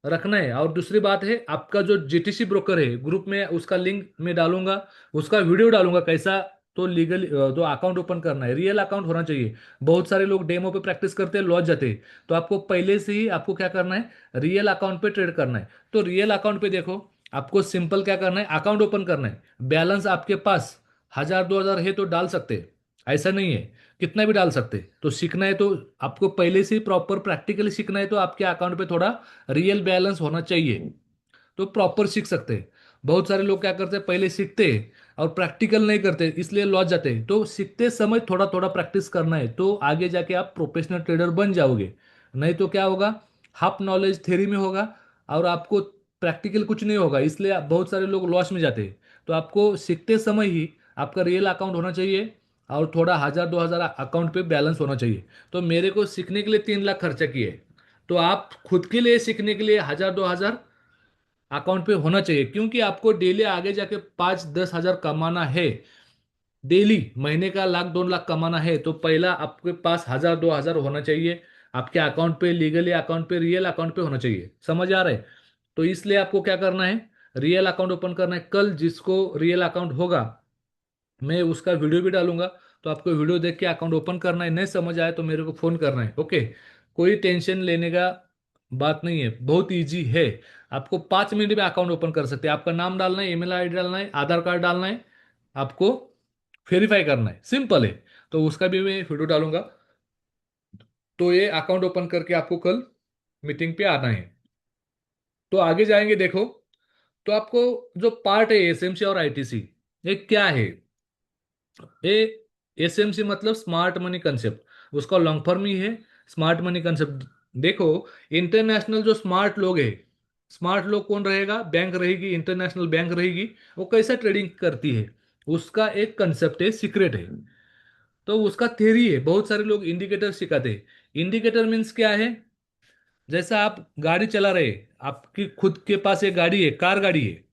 रखना है। और दूसरी बात है, आपका जो जीटीसी ब्रोकर है ग्रुप में, उसका लिंक मैं डालूंगा, उसका वीडियो डालूंगा कैसा। तो लीगल जो अकाउंट ओपन करना है, रियल अकाउंट होना चाहिए। बहुत सारे लोग डेमो पे प्रैक्टिस करते हैं, लॉस जाते हैं। तो आपको पहले से ही आपको क्या करना है, रियल अकाउंट पे ट्रेड करना है। तो रियल अकाउंट पे देखो, आपको सिंपल क्या करना है, अकाउंट ओपन करना है। बैलेंस आपके पास 1,000 2,000 है तो डाल सकते हैं, ऐसा नहीं है, कितना भी डाल सकते। तो सीखना है तो आपको पहले से ही प्रॉपर प्रैक्टिकली सीखना है, तो आपके अकाउंट पे थोड़ा रियल बैलेंस होना चाहिए, तो प्रॉपर सीख सकते हैं। बहुत सारे लोग क्या करते हैं, पहले सीखते हैं और प्रैक्टिकल नहीं करते, इसलिए लॉस जाते हैं। तो सीखते समय थोड़ा थोड़ा प्रैक्टिस करना है, तो आगे जाके आप प्रोफेशनल ट्रेडर बन जाओगे। नहीं तो क्या होगा, हाफ नॉलेज थ्योरी में होगा और आपको प्रैक्टिकल कुछ नहीं होगा, इसलिए बहुत सारे लोग लॉस में जाते हैं। तो आपको सीखते समय ही आपका रियल अकाउंट होना चाहिए और थोड़ा 1,000 2,000 अकाउंट पे बैलेंस होना चाहिए। तो मेरे को सीखने के लिए 3 लाख खर्चा किए, तो आप खुद के लिए सीखने के लिए 1,000 2,000 अकाउंट पे होना चाहिए, क्योंकि आपको डेली आगे जाके 5-10 हज़ार कमाना है। डेली महीने का 1,00,000 2,00,000 कमाना है, तो पहला आपके पास 1,000 2,000 होना चाहिए आपके अकाउंट पे, लीगली अकाउंट पे, रियल अकाउंट पे होना चाहिए। समझ आ रहा है? तो इसलिए आपको क्या करना है, रियल अकाउंट ओपन करना है। कल जिसको रियल अकाउंट होगा मैं उसका वीडियो भी डालूंगा, तो आपको वीडियो देख के अकाउंट ओपन करना है। नहीं समझ आए तो मेरे को फोन करना है। ओके। कोई टेंशन लेने का बात नहीं है, बहुत इजी है। आपको 5 मिनट में अकाउंट ओपन कर सकते हैं। आपका नाम डालना है, ईमेल आईडी डालना है, आधार कार्ड डालना है, आपको वेरीफाई करना है, सिंपल है। तो उसका भी मैं वीडियो डालूंगा। तो ये अकाउंट ओपन करके आपको कल मीटिंग पे आना है। तो आगे जाएंगे देखो। तो आपको जो पार्ट है एसएमसी और आईटीसी, ये क्या है, ये एसएमसी मतलब स्मार्ट मनी कंसेप्ट, उसका लॉन्ग फॉर्म ही है स्मार्ट मनी कंसेप्ट। देखो इंटरनेशनल जो स्मार्ट लोग है, स्मार्ट लोग कौन रहेगा, बैंक रहेगी, इंटरनेशनल बैंक रहेगी। वो कैसा ट्रेडिंग करती है, उसका एक कंसेप्ट है, सीक्रेट है। तो उसका थ्योरी है, बहुत सारे लोग इंडिकेटर सिखाते हैं। इंडिकेटर मीन्स क्या है, जैसा आप गाड़ी चला रहे, आपकी खुद के पास एक गाड़ी है, कार गाड़ी है,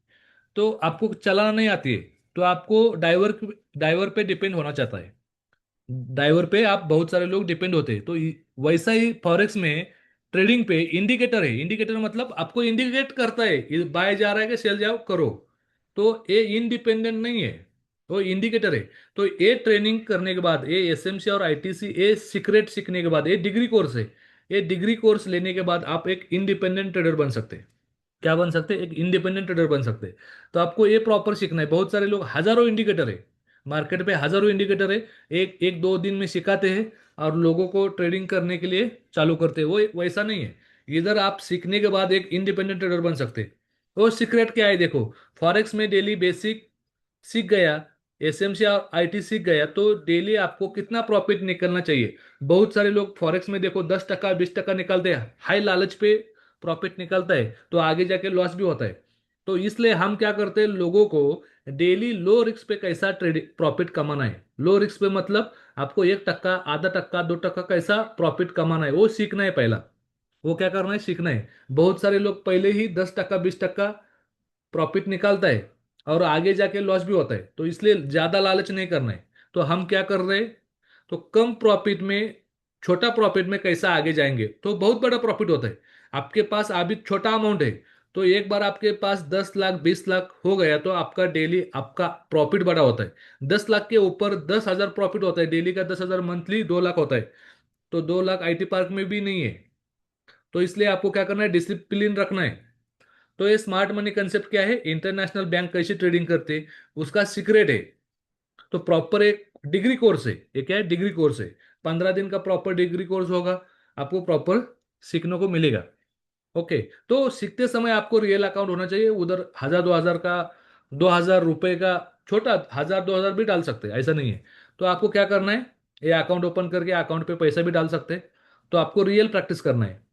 तो आपको चलाना नहीं आती है, तो आपको ड्राइवर ड्राइवर पे डिपेंड होना चाहता है। ड्राइवर पे आप बहुत सारे लोग डिपेंड होते हैं। तो वैसा ही फॉरेक्स में ट्रेडिंग पे इंडिकेटर है। इंडिकेटर मतलब आपको इंडिकेट करता है ये बाय जा रहा है कि सेल जाओ करो। तो ये इंडिपेंडेंट नहीं है, वो इंडिकेटर है। तो ये ट्रेनिंग करने के बाद, ये एसएमसी और आईटीसी, ये सीक्रेट सीखने के बाद, ये डिग्री कोर्स है। ये डिग्री कोर्स लेने के बाद आप एक इंडिपेंडेंट ट्रेडर बन सकते हैं। क्या बन सकते हैं, एक इंडिपेंडेंट ट्रेडर बन सकते हैं। तो आपको ये प्रॉपर सीखना है। बहुत सारे लोग, हजारों इंडिकेटर है मार्केट पे, हजारों इंडिकेटर है, एक एक दो दिन में सिखाते हैं और लोगों को ट्रेडिंग करने के लिए चालू करते हैं। वो वैसा नहीं है। इधर आप सीखने के बाद एक इंडिपेंडेंट ट्रेडर बन सकते हैं। वो सीक्रेट क्या है देखो, फॉरेक्स में डेली बेसिक सीख गया, एसएमसी और आईटी सीख गया, तो डेली आपको कितना प्रॉफिट निकलना चाहिए। बहुत सारे लोग फॉरेक्स में देखो 10% 20% निकालते हैं, हाई लालच पे प्रॉफिट निकलता है, तो आगे जाके लॉस भी होता है। तो इसलिए हम क्या करते हैं, लोगों को डेली लो रिस्क पे कैसा ट्रेडिंग प्रॉफिट कमाना है। लो रिस्क पे मतलब आपको 1%, आधा टक्का, 2% कैसा प्रॉफिट कमाना है, वो सीखना है पहला। वो क्या करना है, सीखना है। बहुत सारे लोग पहले ही 10% 20% प्रॉफिट निकालता है और आगे जाके लॉस भी होता है, तो इसलिए ज्यादा लालच नहीं करना है। तो हम क्या कर रहे हैं, तो कम प्रॉफिट में, छोटा प्रॉफिट में कैसा आगे जाएंगे तो बहुत बड़ा प्रॉफिट होता है। आपके पास अभी छोटा अमाउंट है, तो एक बार आपके पास 10 लाख 20 लाख हो गया तो आपका डेली आपका प्रॉफिट बड़ा होता है। 10 लाख के ऊपर 10,000 प्रॉफिट होता है डेली का, 10,000 मंथली 2 लाख होता है। तो 2 लाख आईटी पार्क में भी नहीं है। तो इसलिए आपको क्या करना है, डिसिप्लिन रखना है। तो ये स्मार्ट मनी कंसेप्ट क्या है, इंटरनेशनल बैंक कैसे ट्रेडिंग करते हैं, उसका सीक्रेट है। तो प्रॉपर एक डिग्री कोर्स है, ये क्या है, डिग्री कोर्स है। 15 दिन का प्रॉपर डिग्री कोर्स होगा, आपको प्रॉपर सीखने को मिलेगा। ओके। तो सीखते समय आपको रियल अकाउंट होना चाहिए। उधर 1,000 2,000 का, 2,000 रुपए का, छोटा 1,000 2,000 भी डाल सकते हैं, ऐसा नहीं है। तो आपको क्या करना है, ये अकाउंट ओपन करके अकाउंट पे पैसा भी डाल सकते हैं। तो आपको रियल प्रैक्टिस करना है।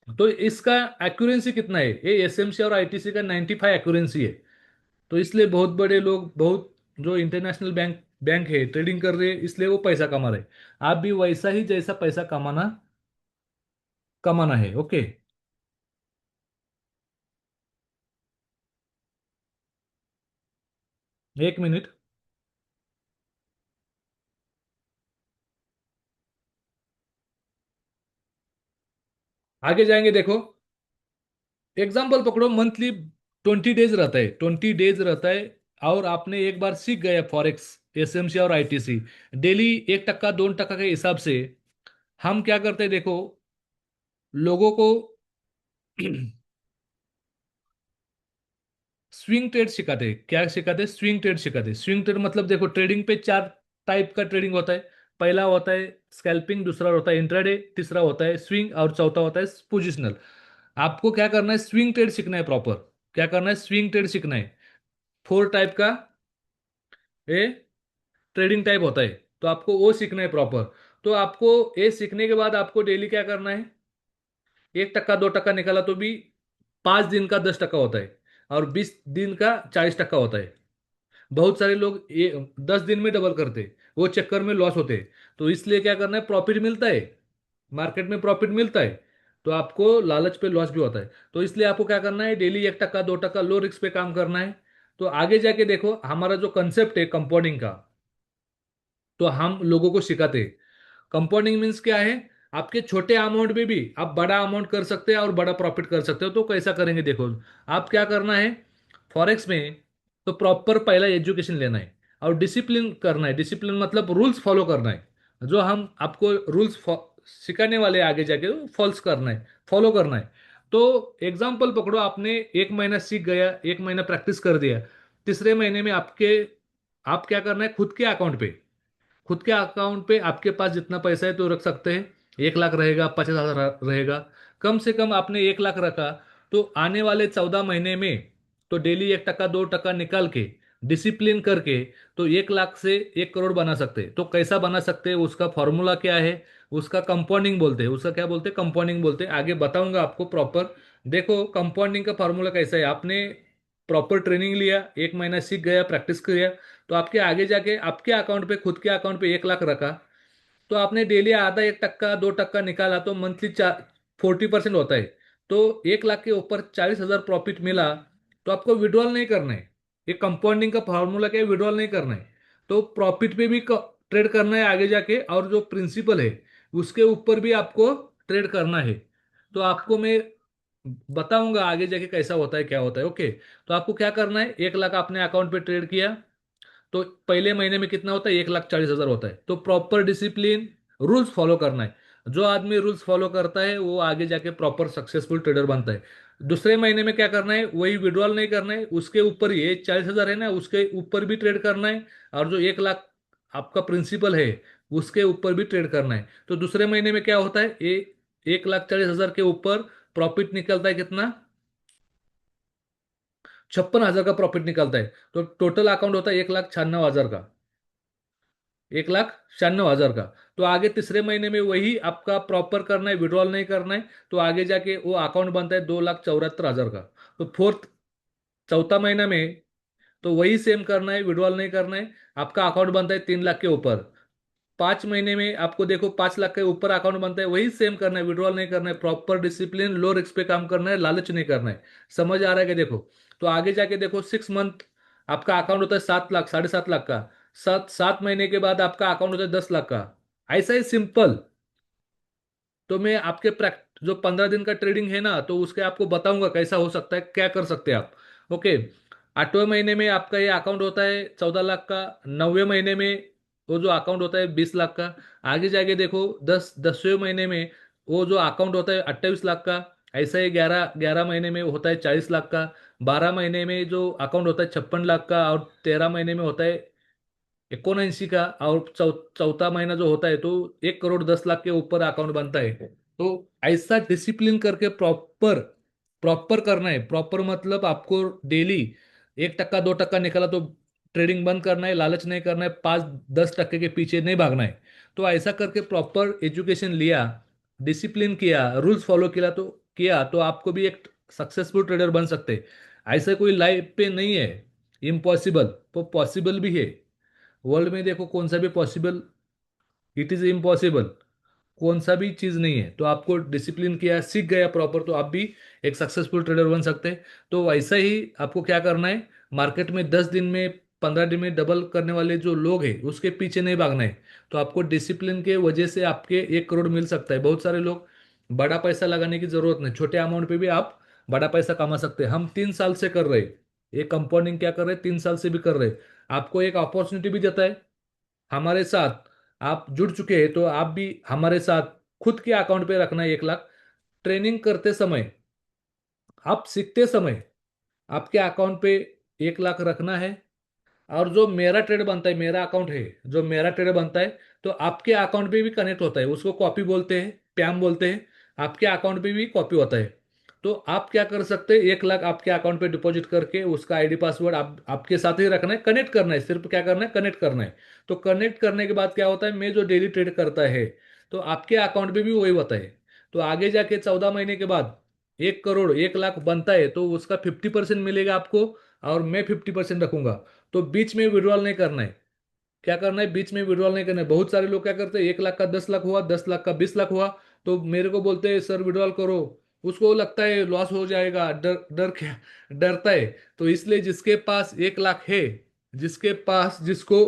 तो इसका एक्यूरेंसी कितना है, ये एसएमसी और आईटीसी का 95 एक्यूरेंसी है। तो इसलिए बहुत बड़े लोग, बहुत जो इंटरनेशनल बैंक बैंक है ट्रेडिंग कर रहे हैं, इसलिए वो पैसा कमा रहे हैं। आप भी वैसा ही जैसा पैसा कमाना कमाना है। ओके। 1 मिनट। आगे जाएंगे देखो। एग्जाम्पल पकड़ो, मंथली 20 डेज रहता है, 20 डेज रहता है। और आपने एक बार सीख गए फॉरेक्स, एसएमसी और आईटीसी, डेली 1% 2% के हिसाब से हम क्या करते हैं देखो, लोगों को स्विंग ट्रेड सिखाते हैं। क्या सिखाते हैं, स्विंग ट्रेड सिखाते हैं। स्विंग ट्रेड मतलब देखो, ट्रेडिंग पे 4 टाइप का ट्रेडिंग होता है। पहला होता है स्कैल्पिंग, दूसरा होता है इंट्राडे, तीसरा होता है स्विंग और चौथा होता है पोजिशनल। आपको क्या करना है, स्विंग ट्रेड सीखना है प्रॉपर। क्या करना है, स्विंग ट्रेड सीखना है। 4 टाइप का ये ट्रेडिंग टाइप होता है, तो आपको वो सीखना है प्रॉपर। तो आपको ये सीखने के बाद आपको डेली क्या करना है, 1% 2% निकाला तो भी 5 दिन का 10% होता है, और 20 दिन का 40% होता है। बहुत सारे लोग ये 10 दिन में डबल करते, वो चक्कर में लॉस होते। तो इसलिए क्या करना है, प्रॉफिट मिलता है, मार्केट में प्रॉफिट मिलता है, तो आपको लालच पे लॉस भी होता है। तो इसलिए आपको क्या करना है, डेली 1% 2% लो रिस्क पे काम करना है। तो आगे जाके देखो, हमारा जो कंसेप्ट है कंपाउंडिंग का, तो हम लोगों को सिखाते हैं। कंपाउंडिंग मीन्स क्या है, आपके छोटे अमाउंट में भी आप बड़ा अमाउंट कर सकते हैं और बड़ा प्रॉफिट कर सकते हो। तो कैसा करेंगे देखो, आप क्या करना है, फॉरेक्स में तो प्रॉपर पहला एजुकेशन लेना है और डिसिप्लिन करना है। डिसिप्लिन मतलब रूल्स फॉलो करना है। जो हम आपको रूल्स सिखाने वाले हैं, आगे जाके फॉल्स करना है, फॉलो करना है। तो एग्जाम्पल पकड़ो, आपने 1 महीना सीख गया, 1 महीना प्रैक्टिस कर दिया, तीसरे महीने में आपके आप क्या करना है, खुद के अकाउंट पे, खुद के अकाउंट पे आपके पास जितना पैसा है तो रख सकते हैं। 1 लाख रहेगा, 50,000 रहेगा, कम से कम आपने 1 लाख रखा। तो आने वाले 14 महीने में तो डेली 1% 2% निकाल के, डिसिप्लिन करके, तो 1 लाख से 1 करोड़ बना सकते हैं। तो कैसा बना सकते हैं, उसका फॉर्मूला क्या है, उसका कंपाउंडिंग बोलते हैं। उसका क्या बोलते हैं, कंपाउंडिंग बोलते हैं। आगे बताऊंगा आपको प्रॉपर। देखो कंपाउंडिंग का फॉर्मूला कैसा है, आपने प्रॉपर ट्रेनिंग लिया, 1 महीना सीख गया, प्रैक्टिस किया, तो आपके आगे जाके आपके अकाउंट पे, खुद के अकाउंट पे 1 लाख रखा, तो आपने डेली आधा 1% 2% निकाला, तो मंथली 40% होता है। तो 1 लाख के ऊपर 40,000 प्रॉफिट मिला, तो आपको विड्रॉल नहीं करना है। ये कंपाउंडिंग का फॉर्मूला क्या है, विड्रॉल नहीं करना है। तो प्रॉफिट पे भी ट्रेड करना है आगे जाके, और जो प्रिंसिपल है उसके ऊपर भी आपको ट्रेड करना है। तो आपको मैं बताऊंगा आगे जाके कैसा होता है, क्या होता है। ओके। तो आपको क्या करना है, 1 लाख आपने अकाउंट पे ट्रेड किया, तो पहले महीने में कितना होता है, 1,40,000 होता है। तो प्रॉपर डिसिप्लिन, रूल्स फॉलो करना है। जो आदमी रूल्स फॉलो करता है वो आगे जाके प्रॉपर सक्सेसफुल ट्रेडर बनता है। दूसरे महीने में क्या करना है, वही विड्रॉल नहीं करना है, उसके ऊपर ये 40,000 है ना, उसके ऊपर भी ट्रेड करना है। और जो 1 लाख आपका प्रिंसिपल है, उसके ऊपर भी ट्रेड करना है। तो दूसरे महीने में क्या होता है, ये 1,40,000 के ऊपर प्रॉफिट निकलता है कितना, 56,000 का प्रॉफिट निकलता है। तो टोटल अकाउंट होता है 1,96,000 का, 1,96,000 का। तो आगे तीसरे महीने में वही आपका प्रॉपर करना है, विड्रॉल नहीं करना है। तो आगे जाके वो अकाउंट बनता है 2,74,000 का। तो फोर्थ, चौथा महीना में तो वही सेम करना है, विड्रॉल नहीं करना है। आपका अकाउंट बनता है 3 लाख के ऊपर। 5 महीने में आपको देखो 5 लाख के ऊपर अकाउंट बनता है, वही सेम करना है, विड्रॉल नहीं करना है, प्रॉपर डिसिप्लिन लो रिस्क पे काम करना है, लालच नहीं करना है। समझ आ रहा है कि देखो। तो आगे जाके देखो 6 मंथ आपका अकाउंट होता है 7 लाख, 7.5 लाख का। 7 महीने के बाद आपका अकाउंट होता है 10 लाख का। ऐसा ही सिंपल। तो मैं आपके जो 15 दिन का ट्रेडिंग है ना, तो उसके आपको बताऊंगा कैसा हो सकता है, क्या कर सकते हैं आप। ओके। 8वें महीने में आपका ये अकाउंट होता है 14 लाख का। 9वें महीने में वो जो अकाउंट होता है 20 लाख का। आगे जाके देखो 10वें महीने में वो जो अकाउंट होता है 28 लाख का। ऐसा ही 11 11 महीने में होता है 40 लाख का। 12 महीने में जो अकाउंट होता है 56 लाख का। और 13 महीने में होता है 79 का। और चौथा महीना जो होता है तो 1,10,00,000 के ऊपर अकाउंट बनता है। तो ऐसा डिसिप्लिन करके प्रॉपर प्रॉपर करना है। प्रॉपर मतलब आपको डेली 1% 2% निकला तो ट्रेडिंग बंद करना है, लालच नहीं करना है, 5-10% के पीछे नहीं भागना है। तो ऐसा करके प्रॉपर एजुकेशन लिया, डिसिप्लिन किया, रूल्स फॉलो किया तो आपको भी एक सक्सेसफुल ट्रेडर बन सकते हैं। ऐसा कोई लाइफ पे नहीं है इम्पॉसिबल, वो पॉसिबल भी है। वर्ल्ड में देखो कौन सा भी पॉसिबल, इट इज इम्पॉसिबल, कौन सा भी चीज नहीं है। तो आपको डिसिप्लिन किया, सीख गया प्रॉपर, तो आप भी एक सक्सेसफुल ट्रेडर बन सकते हैं। तो वैसा ही आपको क्या करना है, मार्केट में 10 दिन में 15 दिन में डबल करने वाले जो लोग हैं उसके पीछे नहीं भागना है। तो आपको डिसिप्लिन के वजह से आपके 1 करोड़ मिल सकता है। बहुत सारे लोग बड़ा पैसा लगाने की जरूरत नहीं, छोटे अमाउंट पे भी आप बड़ा पैसा कमा सकते हैं। हम 3 साल से कर रहे हैं ये कंपाउंडिंग, क्या कर रहे हैं, 3 साल से भी कर रहे हैं। आपको एक अपॉर्चुनिटी भी देता है हमारे साथ, आप जुड़ चुके हैं तो आप भी हमारे साथ खुद के अकाउंट पे रखना है 1 लाख। ट्रेनिंग करते समय, आप सीखते समय आपके अकाउंट पे 1 लाख रखना है। और जो मेरा ट्रेड बनता है, मेरा अकाउंट है, जो मेरा ट्रेड बनता है तो आपके अकाउंट पे भी कनेक्ट होता है, उसको कॉपी बोलते हैं, पैम बोलते हैं। आपके अकाउंट पे भी कॉपी होता है। तो आप क्या कर सकते हैं, 1 लाख आपके अकाउंट पे डिपॉजिट करके उसका आईडी पासवर्ड आपके साथ ही रखना है, कनेक्ट करना है, सिर्फ क्या करना है, कनेक्ट करना है। तो कनेक्ट करने के बाद क्या होता है, मैं जो डेली ट्रेड करता है तो आपके अकाउंट पे भी वही होता है। तो आगे जाके 14 महीने के बाद 1 करोड़ 1 लाख बनता है तो उसका 50% मिलेगा आपको, और मैं 50% रखूंगा। तो बीच में विड्रॉल नहीं करना है। क्या करना है, बीच में विड्रॉल नहीं करना है। बहुत सारे लोग क्या करते हैं, 1 लाख का 10 लाख हुआ, 10 लाख का 20 लाख हुआ, तो मेरे को बोलते हैं सर विड्रॉल करो। उसको लगता है लॉस हो जाएगा, डर डर क्या, डरता है। तो इसलिए जिसके पास 1 लाख है, जिसके पास, जिसको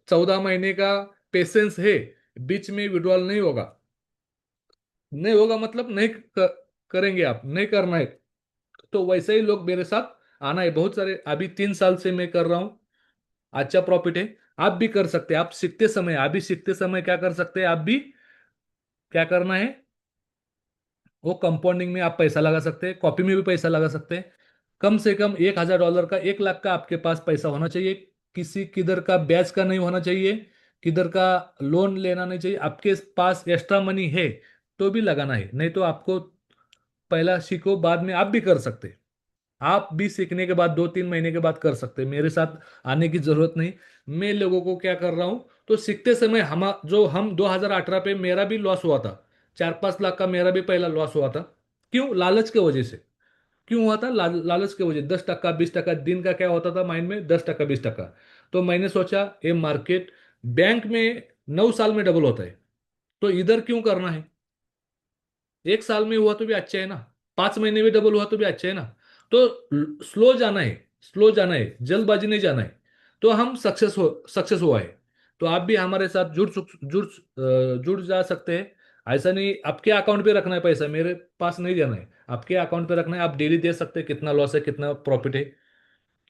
14 महीने का पेशेंस है, बीच में विड्रॉल नहीं होगा। नहीं होगा मतलब नहीं करेंगे, आप नहीं करना है। तो वैसे ही लोग मेरे साथ आना है। बहुत सारे अभी 3 साल से मैं कर रहा हूँ, अच्छा प्रॉफिट है। आप भी कर सकते हैं। आप सीखते समय, अभी सीखते समय क्या कर सकते हैं, आप भी क्या करना है, वो कंपाउंडिंग में आप पैसा लगा सकते हैं, कॉपी में भी पैसा लगा सकते हैं। कम से कम $1,000 का, 1 लाख का आपके पास पैसा होना चाहिए। किसी किधर का ब्याज का नहीं होना चाहिए, किधर का लोन लेना नहीं चाहिए। आपके पास एक्स्ट्रा मनी है तो भी लगाना है, नहीं तो आपको पहला सीखो, बाद में आप भी कर सकते हैं। आप भी सीखने के बाद 2-3 महीने के बाद कर सकते हैं, मेरे साथ आने की जरूरत नहीं। मैं लोगों को क्या कर रहा हूँ, तो सीखते समय हम 2018 पे मेरा भी लॉस हुआ था, 4-5 लाख का मेरा भी पहला लॉस हुआ था। क्यों, लालच के वजह से। क्यों हुआ था, लालच के वजह, 10% 20% दिन का क्या होता था माइंड में, 10% 20%। तो मैंने सोचा ये मार्केट बैंक में 9 साल में डबल होता है, तो इधर क्यों करना है। 1 साल में हुआ तो भी अच्छा है ना, 5 महीने में डबल हुआ तो भी अच्छा है ना। तो स्लो जाना है, स्लो जाना है, जल्दबाजी नहीं जाना है। तो हम सक्सेस हुआ है। तो आप भी हमारे साथ जुड़ जा सकते हैं। ऐसा नहीं आपके अकाउंट पे रखना है पैसा, मेरे पास नहीं जाना है, आपके अकाउंट पे रखना है। आप डेली दे सकते हैं कितना लॉस है कितना प्रॉफिट है।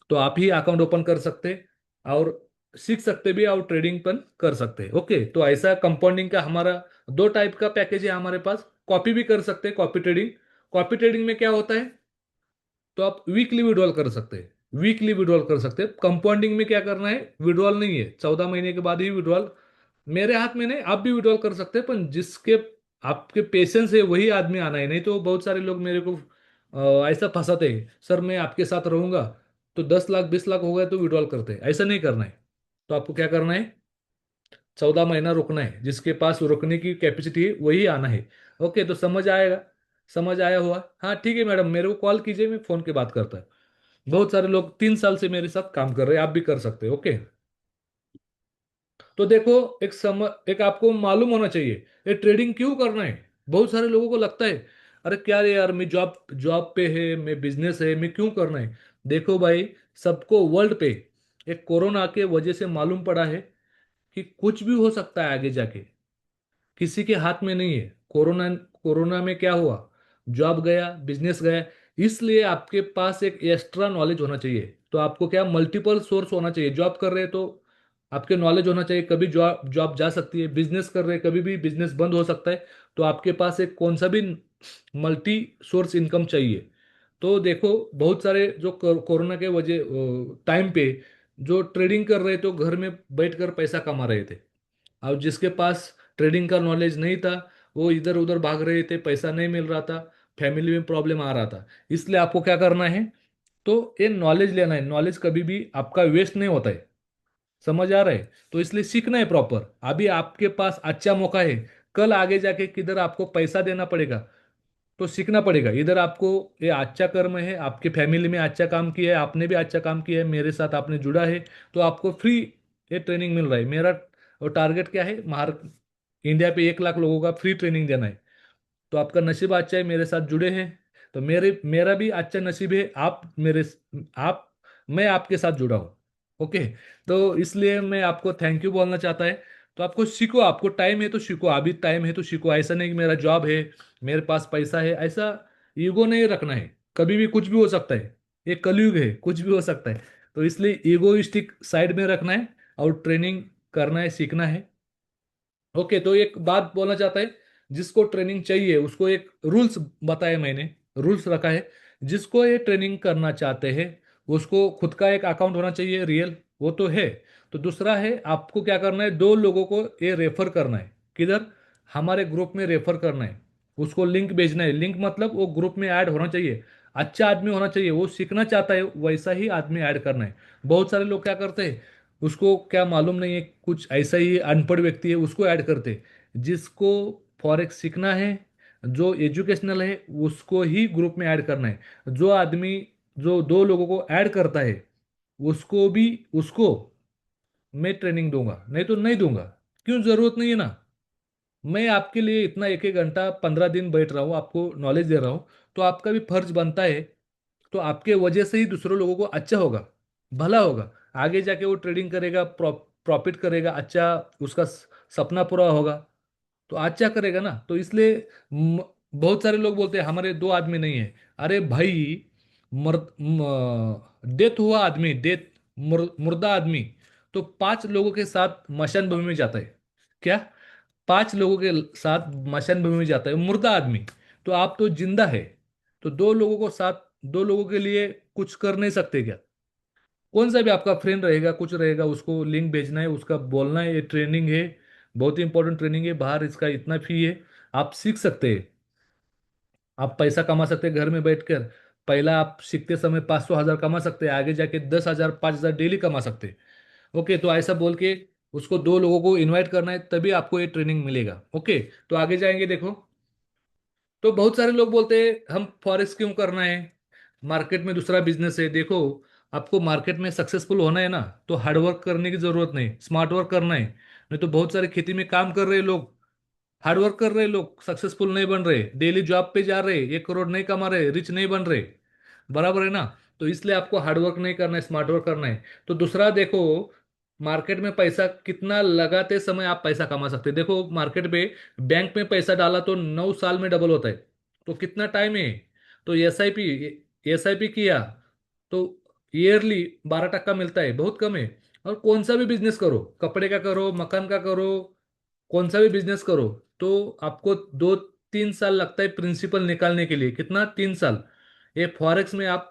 तो आप ही अकाउंट ओपन कर सकते हैं और सीख सकते भी और ट्रेडिंग पण कर सकते हैं। ओके, तो ऐसा कंपाउंडिंग का हमारा 2 टाइप का पैकेज है हमारे पास। कॉपी भी कर सकते हैं, कॉपी ट्रेडिंग। कॉपी ट्रेडिंग में क्या होता है, तो आप वीकली विड्रॉल कर सकते हैं। वीकली विड्रॉल कर सकते हैं। कंपाउंडिंग में क्या करना है, विड्रॉल नहीं है, 14 महीने के बाद ही विड्रॉल। मेरे हाथ में नहीं, आप भी विड्रॉल कर सकते हैं, पर जिसके आपके पेशेंस है वही आदमी आना है। नहीं तो बहुत सारे लोग मेरे को ऐसा फंसाते हैं, सर मैं आपके साथ रहूंगा तो 10 लाख 20 लाख हो गए तो विड्रॉल करते हैं। ऐसा नहीं करना है। तो आपको क्या करना है, 14 महीना रुकना है, जिसके पास रुकने की कैपेसिटी है वही आना है। ओके, तो समझ आएगा। समझ आया हुआ, हाँ ठीक है मैडम, मेरे को कॉल कीजिए, मैं फोन के बात करता है। बहुत सारे लोग 3 साल से मेरे साथ काम कर रहे हैं, आप भी कर सकते हो। ओके, तो देखो, एक आपको मालूम होना चाहिए ये ट्रेडिंग क्यों करना है। बहुत सारे लोगों को लगता है, अरे क्या रे यार, मैं जॉब जॉब पे है, मैं बिजनेस है, मैं क्यों करना है। देखो भाई, सबको वर्ल्ड पे एक कोरोना के वजह से मालूम पड़ा है कि कुछ भी हो सकता है आगे जाके, किसी के हाथ में नहीं है। कोरोना कोरोना में क्या हुआ, जॉब गया, बिजनेस गया। इसलिए आपके पास एक एक्स्ट्रा नॉलेज होना चाहिए। तो आपको क्या, मल्टीपल सोर्स होना चाहिए। जॉब कर रहे हैं तो आपके नॉलेज होना चाहिए, कभी जॉब जॉब जा सकती है। बिजनेस कर रहे हैं, कभी भी बिजनेस बंद हो सकता है। तो आपके पास एक कौन सा भी मल्टी सोर्स इनकम चाहिए। तो देखो, बहुत सारे जो कोरोना के वजह टाइम पे जो ट्रेडिंग कर रहे थे, तो घर में बैठकर पैसा कमा रहे थे। अब जिसके पास ट्रेडिंग का नॉलेज नहीं था, वो इधर उधर भाग रहे थे, पैसा नहीं मिल रहा था, फैमिली में प्रॉब्लम आ रहा था। इसलिए आपको क्या करना है, तो ये नॉलेज लेना है। नॉलेज कभी भी आपका वेस्ट नहीं होता है। समझ आ रहा है, तो इसलिए सीखना है प्रॉपर। अभी आपके पास अच्छा मौका है, कल आगे जाके किधर आपको पैसा देना पड़ेगा, तो सीखना पड़ेगा। इधर आपको ये अच्छा कर्म है, आपके फैमिली में अच्छा काम किया है, आपने भी अच्छा काम किया है, मेरे साथ आपने जुड़ा है, तो आपको फ्री ये ट्रेनिंग मिल रहा है। मेरा और टारगेट क्या है, इंडिया पे 1 लाख लोगों का फ्री ट्रेनिंग देना है। तो आपका नसीब अच्छा है, मेरे साथ जुड़े हैं। तो मेरा भी अच्छा नसीब है, आप मैं आपके साथ जुड़ा हूँ। ओके, तो इसलिए मैं आपको थैंक यू बोलना चाहता है। तो आपको सीखो, आपको टाइम है तो सीखो, अभी टाइम है तो सीखो। ऐसा नहीं कि मेरा जॉब है, मेरे पास पैसा है, ऐसा ईगो नहीं रखना है। कभी भी कुछ भी हो सकता है, ये कलयुग है, कुछ भी हो सकता है। तो इसलिए ईगोइस्टिक साइड में रखना है और ट्रेनिंग करना है, सीखना है। ओके, तो एक बात बोलना चाहता है, जिसको ट्रेनिंग चाहिए उसको एक रूल्स बताया मैंने, रूल्स रखा है। जिसको ये ट्रेनिंग करना चाहते हैं उसको खुद का एक अकाउंट होना चाहिए रियल, वो तो है। तो दूसरा है, आपको क्या करना है, 2 लोगों को ये रेफर करना है। किधर, हमारे ग्रुप में रेफर करना है। उसको लिंक भेजना है। लिंक मतलब वो ग्रुप में ऐड होना चाहिए, अच्छा आदमी होना चाहिए, वो सीखना चाहता है वैसा ही आदमी ऐड करना है। बहुत सारे लोग क्या करते हैं, उसको क्या मालूम नहीं है, कुछ ऐसा ही अनपढ़ व्यक्ति है उसको ऐड करते। जिसको फॉरेक्स सीखना है, जो एजुकेशनल है, उसको ही ग्रुप में ऐड करना है। जो आदमी जो 2 लोगों को ऐड करता है, उसको मैं ट्रेनिंग दूंगा, नहीं तो नहीं दूंगा। क्यों, जरूरत नहीं है ना। मैं आपके लिए इतना 1 1 घंटा 15 दिन बैठ रहा हूँ, आपको नॉलेज दे रहा हूँ, तो आपका भी फर्ज बनता है। तो आपके वजह से ही दूसरों लोगों को अच्छा होगा, भला होगा। आगे जाके वो ट्रेडिंग करेगा, प्रॉफिट करेगा, अच्छा उसका सपना पूरा होगा, तो अच्छा करेगा ना। तो इसलिए बहुत सारे लोग बोलते हैं हमारे 2 आदमी नहीं है। अरे भाई, डेथ हुआ आदमी, मुर्दा आदमी तो 5 लोगों के साथ मशान भूमि में जाता है। क्या, 5 लोगों के साथ मशान भूमि में जाता है मुर्दा आदमी। तो आप तो जिंदा है। तो 2 लोगों को साथ, 2 लोगों के लिए कुछ कर नहीं सकते क्या। कौन सा भी आपका फ्रेंड रहेगा, कुछ रहेगा, उसको लिंक भेजना है, उसका बोलना है, ये ट्रेनिंग है, बहुत ही इंपॉर्टेंट ट्रेनिंग है, बाहर इसका इतना फी है। आप सीख सकते हैं, आप पैसा कमा सकते हैं घर में बैठकर। पहला आप सीखते समय 500 1000 कमा सकते हैं, आगे जाके 10 हजार 5 हजार डेली कमा सकते हैं। ओके, तो ऐसा बोल के उसको 2 लोगों को इनवाइट करना है, तभी आपको ये ट्रेनिंग मिलेगा। ओके, तो आगे जाएंगे। देखो, तो बहुत सारे लोग बोलते हैं हम फॉरेक्स क्यों करना है, मार्केट में दूसरा बिजनेस है। देखो, आपको मार्केट में सक्सेसफुल होना है ना, तो हार्डवर्क करने की जरूरत नहीं, स्मार्ट वर्क करना है। नहीं तो बहुत सारे खेती में काम कर रहे लोग, हार्डवर्क कर रहे लोग, सक्सेसफुल नहीं बन रहे, डेली जॉब पे जा रहे, 1 करोड़ नहीं कमा रहे, रिच नहीं बन रहे। बराबर है ना। तो इसलिए आपको हार्डवर्क नहीं करना है, स्मार्ट वर्क करना है। तो दूसरा देखो, मार्केट में पैसा कितना लगाते समय आप पैसा कमा सकते हैं। देखो मार्केट पे, बैंक में पैसा डाला तो 9 साल में डबल होता है। तो कितना टाइम है, तो एसआईपी किया तो ईयरली 12% मिलता है, बहुत कम है। और कौन सा भी बिजनेस करो, कपड़े का करो, मकान का करो, कौन सा भी बिजनेस करो, तो आपको 2 3 साल लगता है प्रिंसिपल निकालने के लिए। कितना, 3 साल। ये फॉरेक्स में आप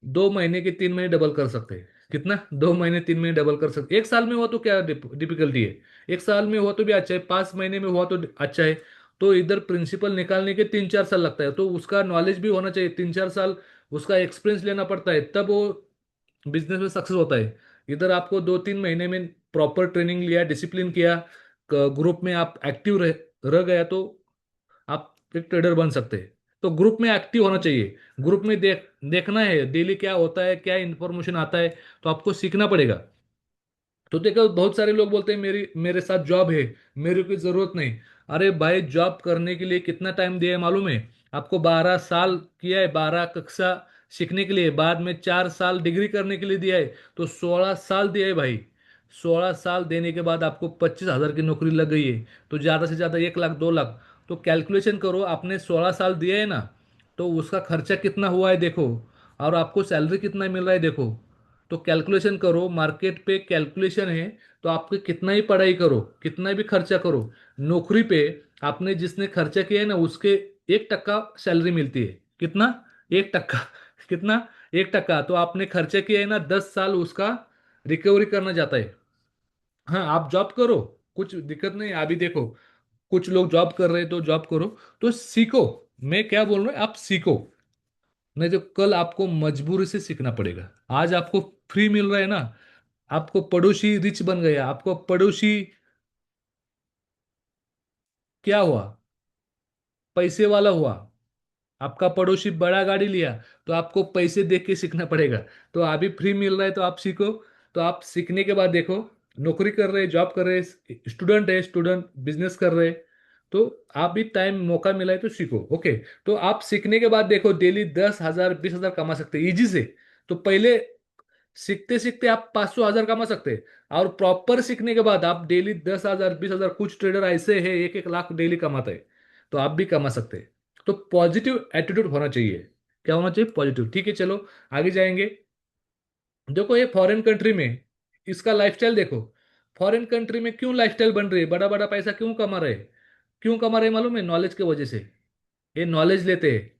दो महीने के 3 महीने डबल कर सकते हैं। कितना? 2 महीने 3 महीने डबल कर सकते, एक साल में हुआ तो क्या डिफिकल्टी है? एक साल में हुआ तो भी अच्छा है, 5 महीने में हुआ तो अच्छा है। तो इधर प्रिंसिपल निकालने के 3-4 साल लगता है, तो उसका नॉलेज भी होना चाहिए, 3-4 साल उसका एक्सपीरियंस लेना पड़ता है, तब वो बिजनेस में सक्सेस होता है। इधर आपको 2-3 महीने में प्रॉपर ट्रेनिंग लिया, डिसिप्लिन किया, ग्रुप में आप एक्टिव रह गया, तो आप एक ट्रेडर बन सकते हैं। तो ग्रुप में एक्टिव होना चाहिए, ग्रुप में देखना है डेली क्या होता है, क्या इन्फॉर्मेशन आता है, तो आपको सीखना पड़ेगा। तो देखो बहुत सारे लोग बोलते हैं मेरी मेरे साथ जॉब है, मेरे को जरूरत नहीं। अरे भाई, जॉब करने के लिए कितना टाइम दिया है मालूम है? आपको 12 साल किया है, 12 कक्षा सीखने के लिए, बाद में 4 साल डिग्री करने के लिए दिया है, तो 16 साल दिया है भाई। 16 साल देने के बाद आपको 25,000 की नौकरी लग गई है, तो ज्यादा से ज्यादा 1 लाख 2 लाख। तो कैलकुलेशन करो, आपने 16 साल दिए है ना, तो उसका खर्चा कितना हुआ है देखो, और आपको सैलरी कितना मिल रहा है देखो। तो कैलकुलेशन करो, मार्केट पे कैलकुलेशन है, तो आपके कितना ही पढ़ाई करो, कितना भी खर्चा करो, नौकरी पे आपने जिसने खर्चा किया है ना, उसके 1% सैलरी मिलती है। कितना? 1%। कितना? 1%। तो आपने खर्चा किया है ना, 10 साल उसका रिकवरी करना जाता है। हाँ, आप जॉब करो, कुछ दिक्कत नहीं है। अभी देखो, कुछ लोग जॉब कर रहे हैं, तो जॉब करो, तो सीखो। मैं क्या बोल रहा हूँ, आप सीखो, नहीं तो कल आपको मजबूरी से सीखना पड़ेगा। आज आपको फ्री मिल रहा है ना, आपको पड़ोसी रिच बन गया, आपको पड़ोसी क्या हुआ, पैसे वाला हुआ, आपका पड़ोसी बड़ा गाड़ी लिया, तो आपको पैसे देख के सीखना पड़ेगा। तो अभी फ्री मिल रहा है तो आप सीखो। तो आप सीखने के बाद देखो, नौकरी कर रहे, जॉब कर रहे, स्टूडेंट है, स्टूडेंट बिजनेस कर रहे, तो आप भी टाइम मौका मिला है तो सीखो। ओके। तो आप सीखने के बाद देखो, डेली 10,000 20,000 कमा सकते हैं इजी से। तो पहले सीखते सीखते आप 500 1000 कमा सकते हैं, और प्रॉपर सीखने के बाद आप डेली 10,000 20,000, कुछ ट्रेडर ऐसे हैं 1-1 लाख डेली कमाते हैं, तो आप भी कमा सकते हैं। तो पॉजिटिव एटीट्यूड होना चाहिए। क्या होना चाहिए? पॉजिटिव। ठीक है, चलो आगे जाएंगे। देखो ये फॉरेन कंट्री में इसका लाइफस्टाइल देखो। फॉरेन कंट्री में क्यों लाइफस्टाइल बन रही है, बड़ा बड़ा पैसा क्यों कमा रहे हैं? क्यों कमा रहे हैं मालूम है? नॉलेज की वजह से। ये नॉलेज लेते हैं।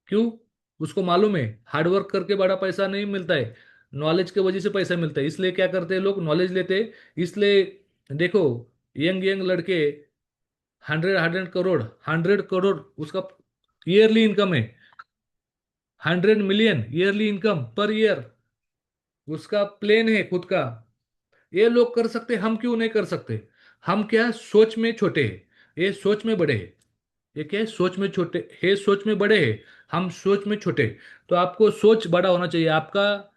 क्यों? उसको मालूम है हार्डवर्क करके बड़ा पैसा नहीं मिलता है, नॉलेज के वजह से पैसा मिलता है। इसलिए क्या करते हैं लोग, नॉलेज लेते हैं। इसलिए देखो, यंग यंग लड़के 100 100 करोड़, 100 करोड़ उसका ईयरली इनकम है, 100 million yearly income per year, उसका प्लेन है खुद का। ये लोग कर सकते, हम क्यों नहीं कर सकते? हम क्या, सोच में छोटे हैं, ये सोच में बड़े हैं। ये क्या है, सोच में छोटे है, सोच में बड़े हैं, हम सोच में छोटे। तो आपको सोच बड़ा होना चाहिए। आपका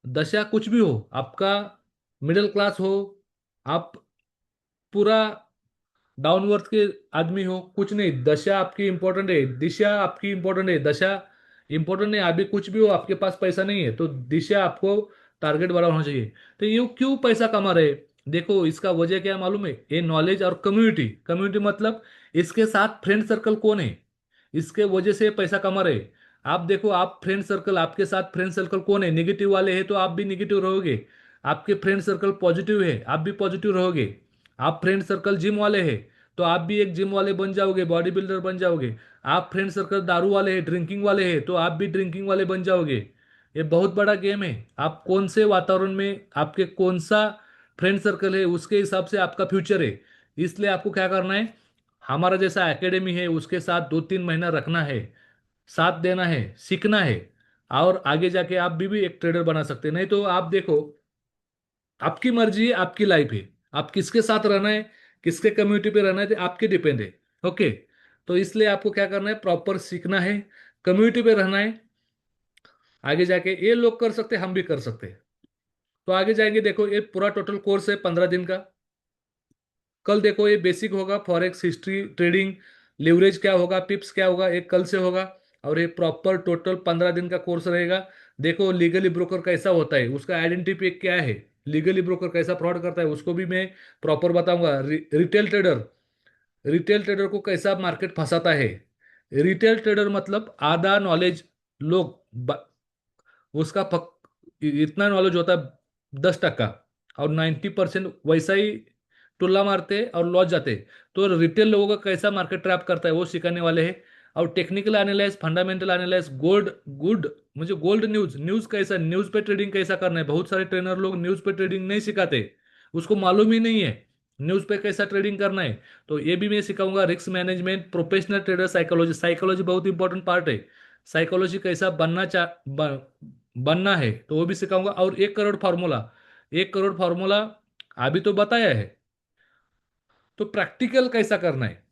दशा कुछ भी हो, आपका मिडिल क्लास हो, आप पूरा डाउनवर्थ के आदमी हो, कुछ नहीं, दशा आपकी इंपॉर्टेंट है, दिशा आपकी इंपॉर्टेंट है, दशा इंपॉर्टेंट नहीं। अभी कुछ भी हो, आपके पास पैसा नहीं है, तो दिशा आपको टारगेट बड़ा होना चाहिए। तो ये क्यों पैसा कमा रहे? देखो इसका वजह क्या है मालूम है? ये नॉलेज और कम्युनिटी। कम्युनिटी मतलब इसके साथ फ्रेंड सर्कल कौन है, इसके वजह से पैसा कमा रहे। आप देखो, आप फ्रेंड सर्कल, आपके साथ फ्रेंड सर्कल कौन है? नेगेटिव वाले हैं तो आप भी नेगेटिव रहोगे। आपके फ्रेंड सर्कल पॉजिटिव है, आप भी पॉजिटिव रहोगे। आप फ्रेंड सर्कल जिम वाले हैं, तो आप भी एक जिम वाले बन जाओगे, बॉडी बिल्डर बन जाओगे। आप फ्रेंड सर्कल दारू वाले हैं, ड्रिंकिंग वाले हैं, तो आप भी ड्रिंकिंग वाले बन जाओगे। ये बहुत बड़ा गेम है। आप कौन से वातावरण में, आपके कौन सा फ्रेंड सर्कल है, उसके हिसाब से आपका फ्यूचर है। इसलिए आपको क्या करना है, हमारा जैसा एकेडमी है उसके साथ 2-3 महीना रखना है, साथ देना है, सीखना है, और आगे जाके आप भी एक ट्रेडर बना सकते हैं। नहीं तो आप देखो, आपकी मर्जी है, आपकी लाइफ है, आप किसके साथ रहना है, किसके कम्युनिटी पे रहना है, तो आपके डिपेंड है। ओके। तो इसलिए आपको क्या करना है, प्रॉपर सीखना है, कम्युनिटी पे रहना है। आगे जाके ये लोग कर सकते हैं, हम भी कर सकते हैं। तो आगे जाएंगे, देखो ये पूरा टोटल कोर्स है 15 दिन का। कल देखो ये बेसिक होगा, फॉरेक्स हिस्ट्री, ट्रेडिंग, लिवरेज क्या होगा, पिप्स क्या होगा, एक कल से होगा। और ये प्रॉपर टोटल 15 दिन का कोर्स रहेगा। देखो लीगली ब्रोकर कैसा होता है, उसका आइडेंटिटी क्या है, लीगली ब्रोकर कैसा फ्रॉड करता है, उसको भी मैं प्रॉपर बताऊंगा। रिटेल ट्रेडर, रिटेल ट्रेडर को कैसा मार्केट फंसाता है। रिटेल ट्रेडर मतलब आधा नॉलेज लोग उसका इतना नॉलेज होता है 10%, और 90% वैसा ही टुल्ला मारते और लॉस जाते। तो रिटेल लोगों का कैसा मार्केट ट्रैप करता है वो सिखाने वाले हैं। और technical analysis, fundamental analysis, gold good, मुझे गोल्ड न्यूज, न्यूज कैसा, न्यूज पे ट्रेडिंग कैसा करना है। बहुत सारे ट्रेनर लोग न्यूज पे ट्रेडिंग नहीं सिखाते, उसको मालूम ही नहीं है न्यूज पे कैसा ट्रेडिंग करना है। तो ये भी मैं सिखाऊंगा। Risk management, professional trader psychology, psychology बहुत इंपॉर्टेंट पार्ट है। साइकोलॉजी कैसा बनना है तो वो भी सिखाऊंगा। और 1 करोड़ फार्मूला, 1 करोड़ फार्मूला अभी तो बताया है, तो प्रैक्टिकल कैसा करना है।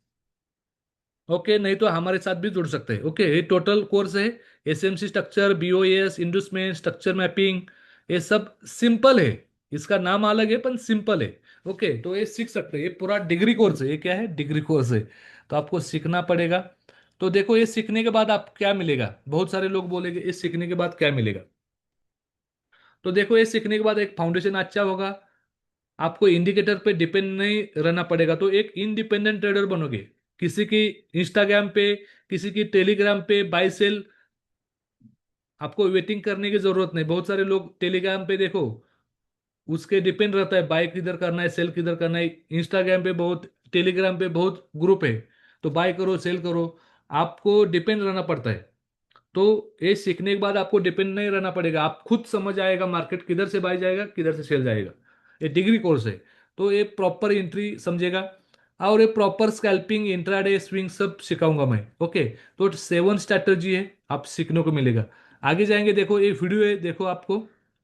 ओके, नहीं तो हमारे साथ भी जुड़ सकते हैं। ओके, ये टोटल कोर्स है। एसएमसी स्ट्रक्चर, बीओएस, इंडस्ट्रीमेंट, स्ट्रक्चर मैपिंग, ये सब सिंपल है। इसका नाम अलग है पर सिंपल है। ओके, तो ये सीख सकते हैं। ये पूरा डिग्री कोर्स है। ये क्या है? डिग्री कोर्स है। तो आपको सीखना पड़ेगा। तो देखो, ये सीखने के बाद आप क्या मिलेगा, बहुत सारे लोग बोलेंगे ये सीखने के बाद क्या मिलेगा। तो देखो, ये सीखने के बाद एक फाउंडेशन अच्छा होगा। आपको इंडिकेटर पे डिपेंड नहीं रहना पड़ेगा, तो एक इंडिपेंडेंट ट्रेडर बनोगे। किसी की इंस्टाग्राम पे, किसी की टेलीग्राम पे बाय सेल आपको वेटिंग करने की जरूरत नहीं। बहुत सारे लोग टेलीग्राम पे देखो, उसके डिपेंड रहता है बाय किधर करना है, सेल किधर करना है। इंस्टाग्राम पे बहुत, टेलीग्राम पे बहुत ग्रुप है, तो बाय करो सेल करो, आपको डिपेंड रहना पड़ता है। तो ये सीखने के बाद आपको डिपेंड नहीं रहना पड़ेगा, आप खुद समझ आएगा मार्केट किधर से बाय जाएगा, किधर से सेल जाएगा। ये डिग्री कोर्स है। तो ये प्रॉपर एंट्री समझेगा, और ये प्रॉपर स्कैल्पिंग, इंट्राडे, स्विंग सब सिखाऊंगा मैं। ओके, तो 7 स्ट्रैटेजी है, आप सीखने को मिलेगा। आगे जाएंगे, देखो ये वीडियो है, देखो आपको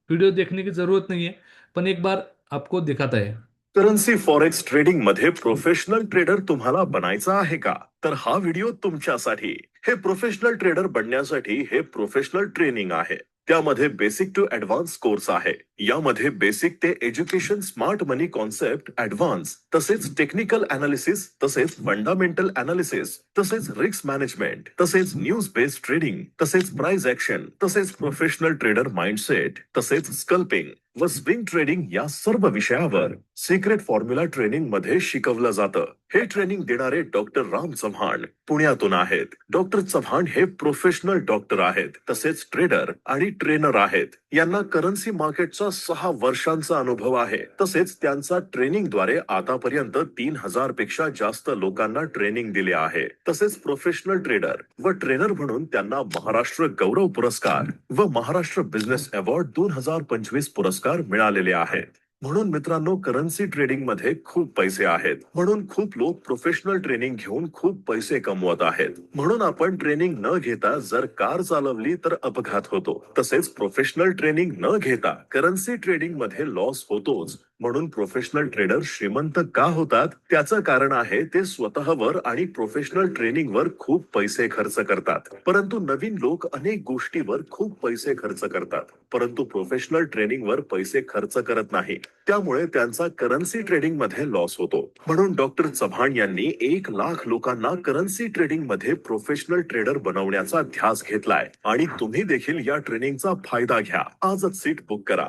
वीडियो देखने की जरूरत नहीं है, पर एक बार आपको दिखाता है। करन्सी फॉरेक्स ट्रेडिंग मध्ये प्रोफेशनल ट्रेडर तुम्हाला बनायचा आहे का? तर हा व्हिडिओ तुमच्यासाठी. हे प्रोफेशनल ट्रेडर बनण्यासाठी हे प्रोफेशनल ट्रेनिंग आहे. त्यामध्ये बेसिक टू ऍडव्हान्स कोर्स आहे. यामध्ये बेसिक ते education, smart money concept, advance, तसेच टेक्निकल अनालिसिस, तसेच फंडामेंटल अनालिसिस, तसेच रिस्क मॅनेजमेंट, तसेच न्यूज बेस्ड ट्रेडिंग, तसेच प्राइस ऍक्शन, तसेच प्रोफेशनल ट्रेडर माइंडसेट, तसेच स्कल्पिंग व स्विंग ट्रेडिंग या सर्व विषयावर सिक्रेट फॉर्म्युला ट्रेनिंग मध्ये शिकवलं जातं. हे ट्रेनिंग देणारे डॉक्टर राम चव्हाण पुण्यातून आहेत. डॉक्टर चव्हाण हे प्रोफेशनल डॉक्टर आहेत, तसेच ट्रेडर आणि ट्रेनर आहेत. यांना करन्सी मार्केटचा 6 वर्षांचा अनुभव आहे. तसेच त्यांचा ट्रेनिंगद्वारे आतापर्यंत 3,000 पेक्षा जास्त लोकांना ट्रेनिंग दिले आहे. तसेच प्रोफेशनल ट्रेडर व ट्रेनर म्हणून त्यांना महाराष्ट्र गौरव पुरस्कार व महाराष्ट्र बिझनेस अवॉर्ड 2025 पुरस्कार मिळालेले आहेत. म्हणून मित्रांनो, करन्सी ट्रेडिंग मध्ये खूप पैसे आहेत. म्हणून खूप लोक प्रोफेशनल ट्रेनिंग घेऊन खूप पैसे कमवत आहेत. म्हणून आपण ट्रेनिंग न घेता जर कार चालवली तर अपघात होतो. तसेच प्रोफेशनल ट्रेनिंग न घेता करन्सी ट्रेडिंग मध्ये लॉस होतोच. म्हणून प्रोफेशनल ट्रेडर श्रीमंत का होतात? त्याचं कारण आहे ते स्वतःवर आणि प्रोफेशनल ट्रेनिंगवर खूप पैसे खर्च करतात. परंतु नवीन लोक अनेक गोष्टीवर खूप पैसे खर्च करतात, परंतु प्रोफेशनल ट्रेनिंगवर पैसे खर्च करत नाही. त्यामुळे त्यांचा करन्सी ट्रेडिंग मध्ये लॉस होतो. म्हणून डॉक्टर चव्हाण यांनी 1 लाख लोकांना करन्सी ट्रेडिंग मध्ये प्रोफेशनल ट्रेडर बनवण्याचा ध्यास घेतलाय आणि तुम्ही देखील या ट्रेनिंगचा फायदा घ्या. आजच सीट बुक करा.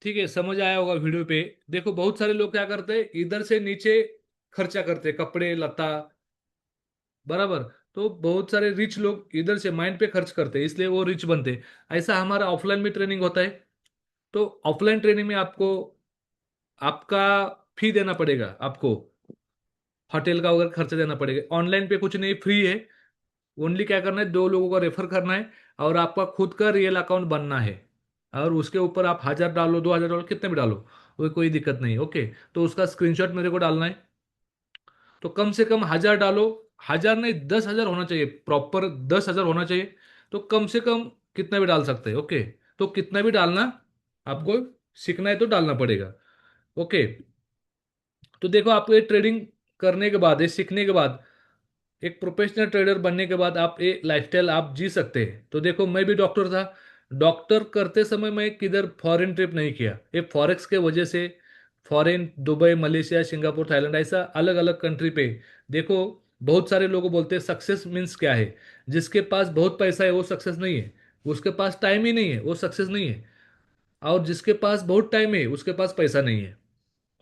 ठीक है, समझ आया होगा वीडियो पे। देखो, बहुत सारे लोग क्या करते हैं, इधर से नीचे खर्चा करते हैं, कपड़े लता, बराबर। तो बहुत सारे रिच लोग इधर से माइंड पे खर्च करते हैं, इसलिए वो रिच बनते हैं। ऐसा हमारा ऑफलाइन भी ट्रेनिंग होता है। तो ऑफलाइन ट्रेनिंग में आपको आपका फी देना पड़ेगा, आपको होटल का वगैरह खर्चा देना पड़ेगा। ऑनलाइन पे कुछ नहीं, फ्री है। ओनली क्या करना है, 2 लोगों को रेफर करना है, और आपका खुद का रियल अकाउंट बनना है। और उसके ऊपर आप 1,000 डालो, 2,000 डालो, कितने भी डालो, वो कोई दिक्कत नहीं है। ओके, तो उसका स्क्रीनशॉट मेरे को डालना है। तो कम से कम 1,000 डालो, 1,000 नहीं, 10,000 होना चाहिए, प्रॉपर 10,000 होना चाहिए। तो कम से कम कितना भी डाल सकते हैं। ओके, तो कितना भी डालना, आपको सीखना है तो डालना पड़ेगा। ओके, तो देखो, आपको ये ट्रेडिंग करने के बाद, ये सीखने के बाद, एक प्रोफेशनल ट्रेडर बनने के बाद आप ये लाइफस्टाइल आप जी सकते हैं। तो देखो, मैं भी डॉक्टर था, डॉक्टर करते समय मैं किधर फॉरेन ट्रिप नहीं किया। ये फॉरेक्स के वजह से foreign, Dubai, Malaysia, Singapore, Thailand, ऐसा अलग अलग कंट्री पे देखो। बहुत सारे लोग बोलते हैं सक्सेस मीन्स क्या है, जिसके पास बहुत पैसा है वो सक्सेस नहीं है, उसके पास टाइम ही नहीं है वो सक्सेस नहीं है, और जिसके पास बहुत टाइम है उसके पास पैसा नहीं है,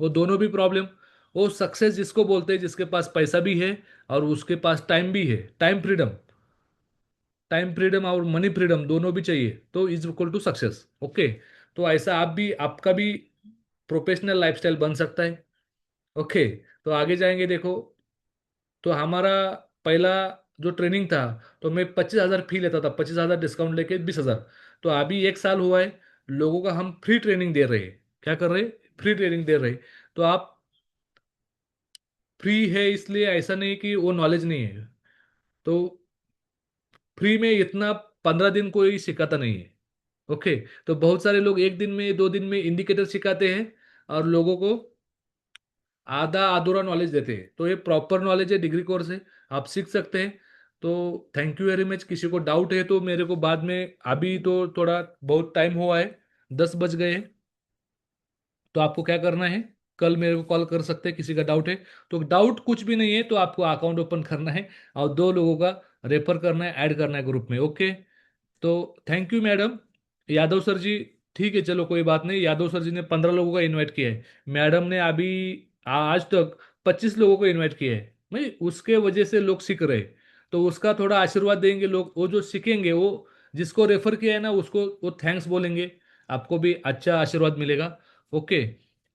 वो दोनों भी प्रॉब्लम। वो सक्सेस जिसको बोलते हैं जिसके पास पैसा भी है और उसके पास टाइम भी है, टाइम फ्रीडम, टाइम फ्रीडम और मनी फ्रीडम दोनों भी चाहिए, तो is equal to success. Okay, तो ऐसा आप भी, आपका भी प्रोफेशनल लाइफस्टाइल बन सकता है। ओके, तो आगे जाएंगे, देखो तो हमारा पहला जो ट्रेनिंग था, तो मैं 25,000 फी लेता था, 25,000 डिस्काउंट लेके 20,000। तो अभी 1 साल हुआ है, लोगों का हम फ्री ट्रेनिंग दे रहे हैं। क्या कर रहे हैं? फ्री ट्रेनिंग दे रहे हैं। तो आप फ्री है इसलिए ऐसा नहीं कि वो नॉलेज नहीं है। तो फ्री में इतना 15 दिन कोई सिखाता नहीं है। ओके। तो बहुत सारे लोग 1 दिन में 2 दिन में इंडिकेटर सिखाते हैं और लोगों को आधा अधूरा नॉलेज देते हैं। तो ये प्रॉपर नॉलेज है, डिग्री कोर्स है, आप सीख सकते हैं। तो थैंक यू वेरी मच। किसी को डाउट है तो मेरे को बाद में, अभी तो थोड़ा बहुत टाइम हुआ है, 10 बज गए हैं। तो आपको क्या करना है, कल मेरे को कॉल कर सकते हैं किसी का डाउट है। तो डाउट कुछ भी नहीं है, तो आपको अकाउंट ओपन करना है और 2 लोगों का रेफर करना है, ऐड करना है ग्रुप में। ओके। तो thank you madam. Yadav sir ji, ठीक है चलो कोई बात नहीं। यादव सर जी ने 15 लोगों का इनवाइट किया है, मैडम ने अभी आज तक 25 लोगों को इनवाइट किया है। नहीं, उसके वजह से लोग सीख रहे हैं। तो उसका थोड़ा आशीर्वाद देंगे लोग, वो जो सीखेंगे वो जिसको रेफर किया है ना उसको वो थैंक्स बोलेंगे, आपको भी अच्छा आशीर्वाद मिलेगा। ओके।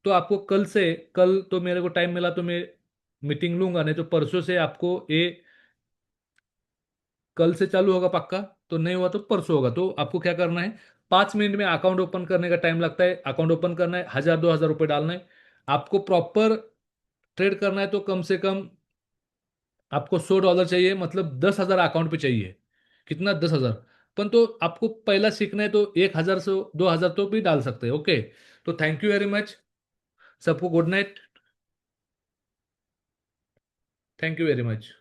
तो आपको कल तो मेरे को टाइम मिला तो मैं मीटिंग लूंगा, नहीं तो परसों से आपको ये कल से चालू होगा पक्का। तो नहीं हुआ तो परसों होगा। तो आपको क्या करना है, 5 मिनट में अकाउंट ओपन करने का टाइम लगता है। अकाउंट ओपन करना है, 1,000 2,000 रुपये डालना है। आपको प्रॉपर ट्रेड करना है तो कम से कम आपको $100 चाहिए, मतलब 10,000 अकाउंट पे चाहिए। कितना? 10,000। पण तो आपको पहला सीखना है तो 1,000 से 2,000 तो भी डाल सकते हैं। ओके। तो थैंक यू वेरी मच। सबको good night. Thank you very much.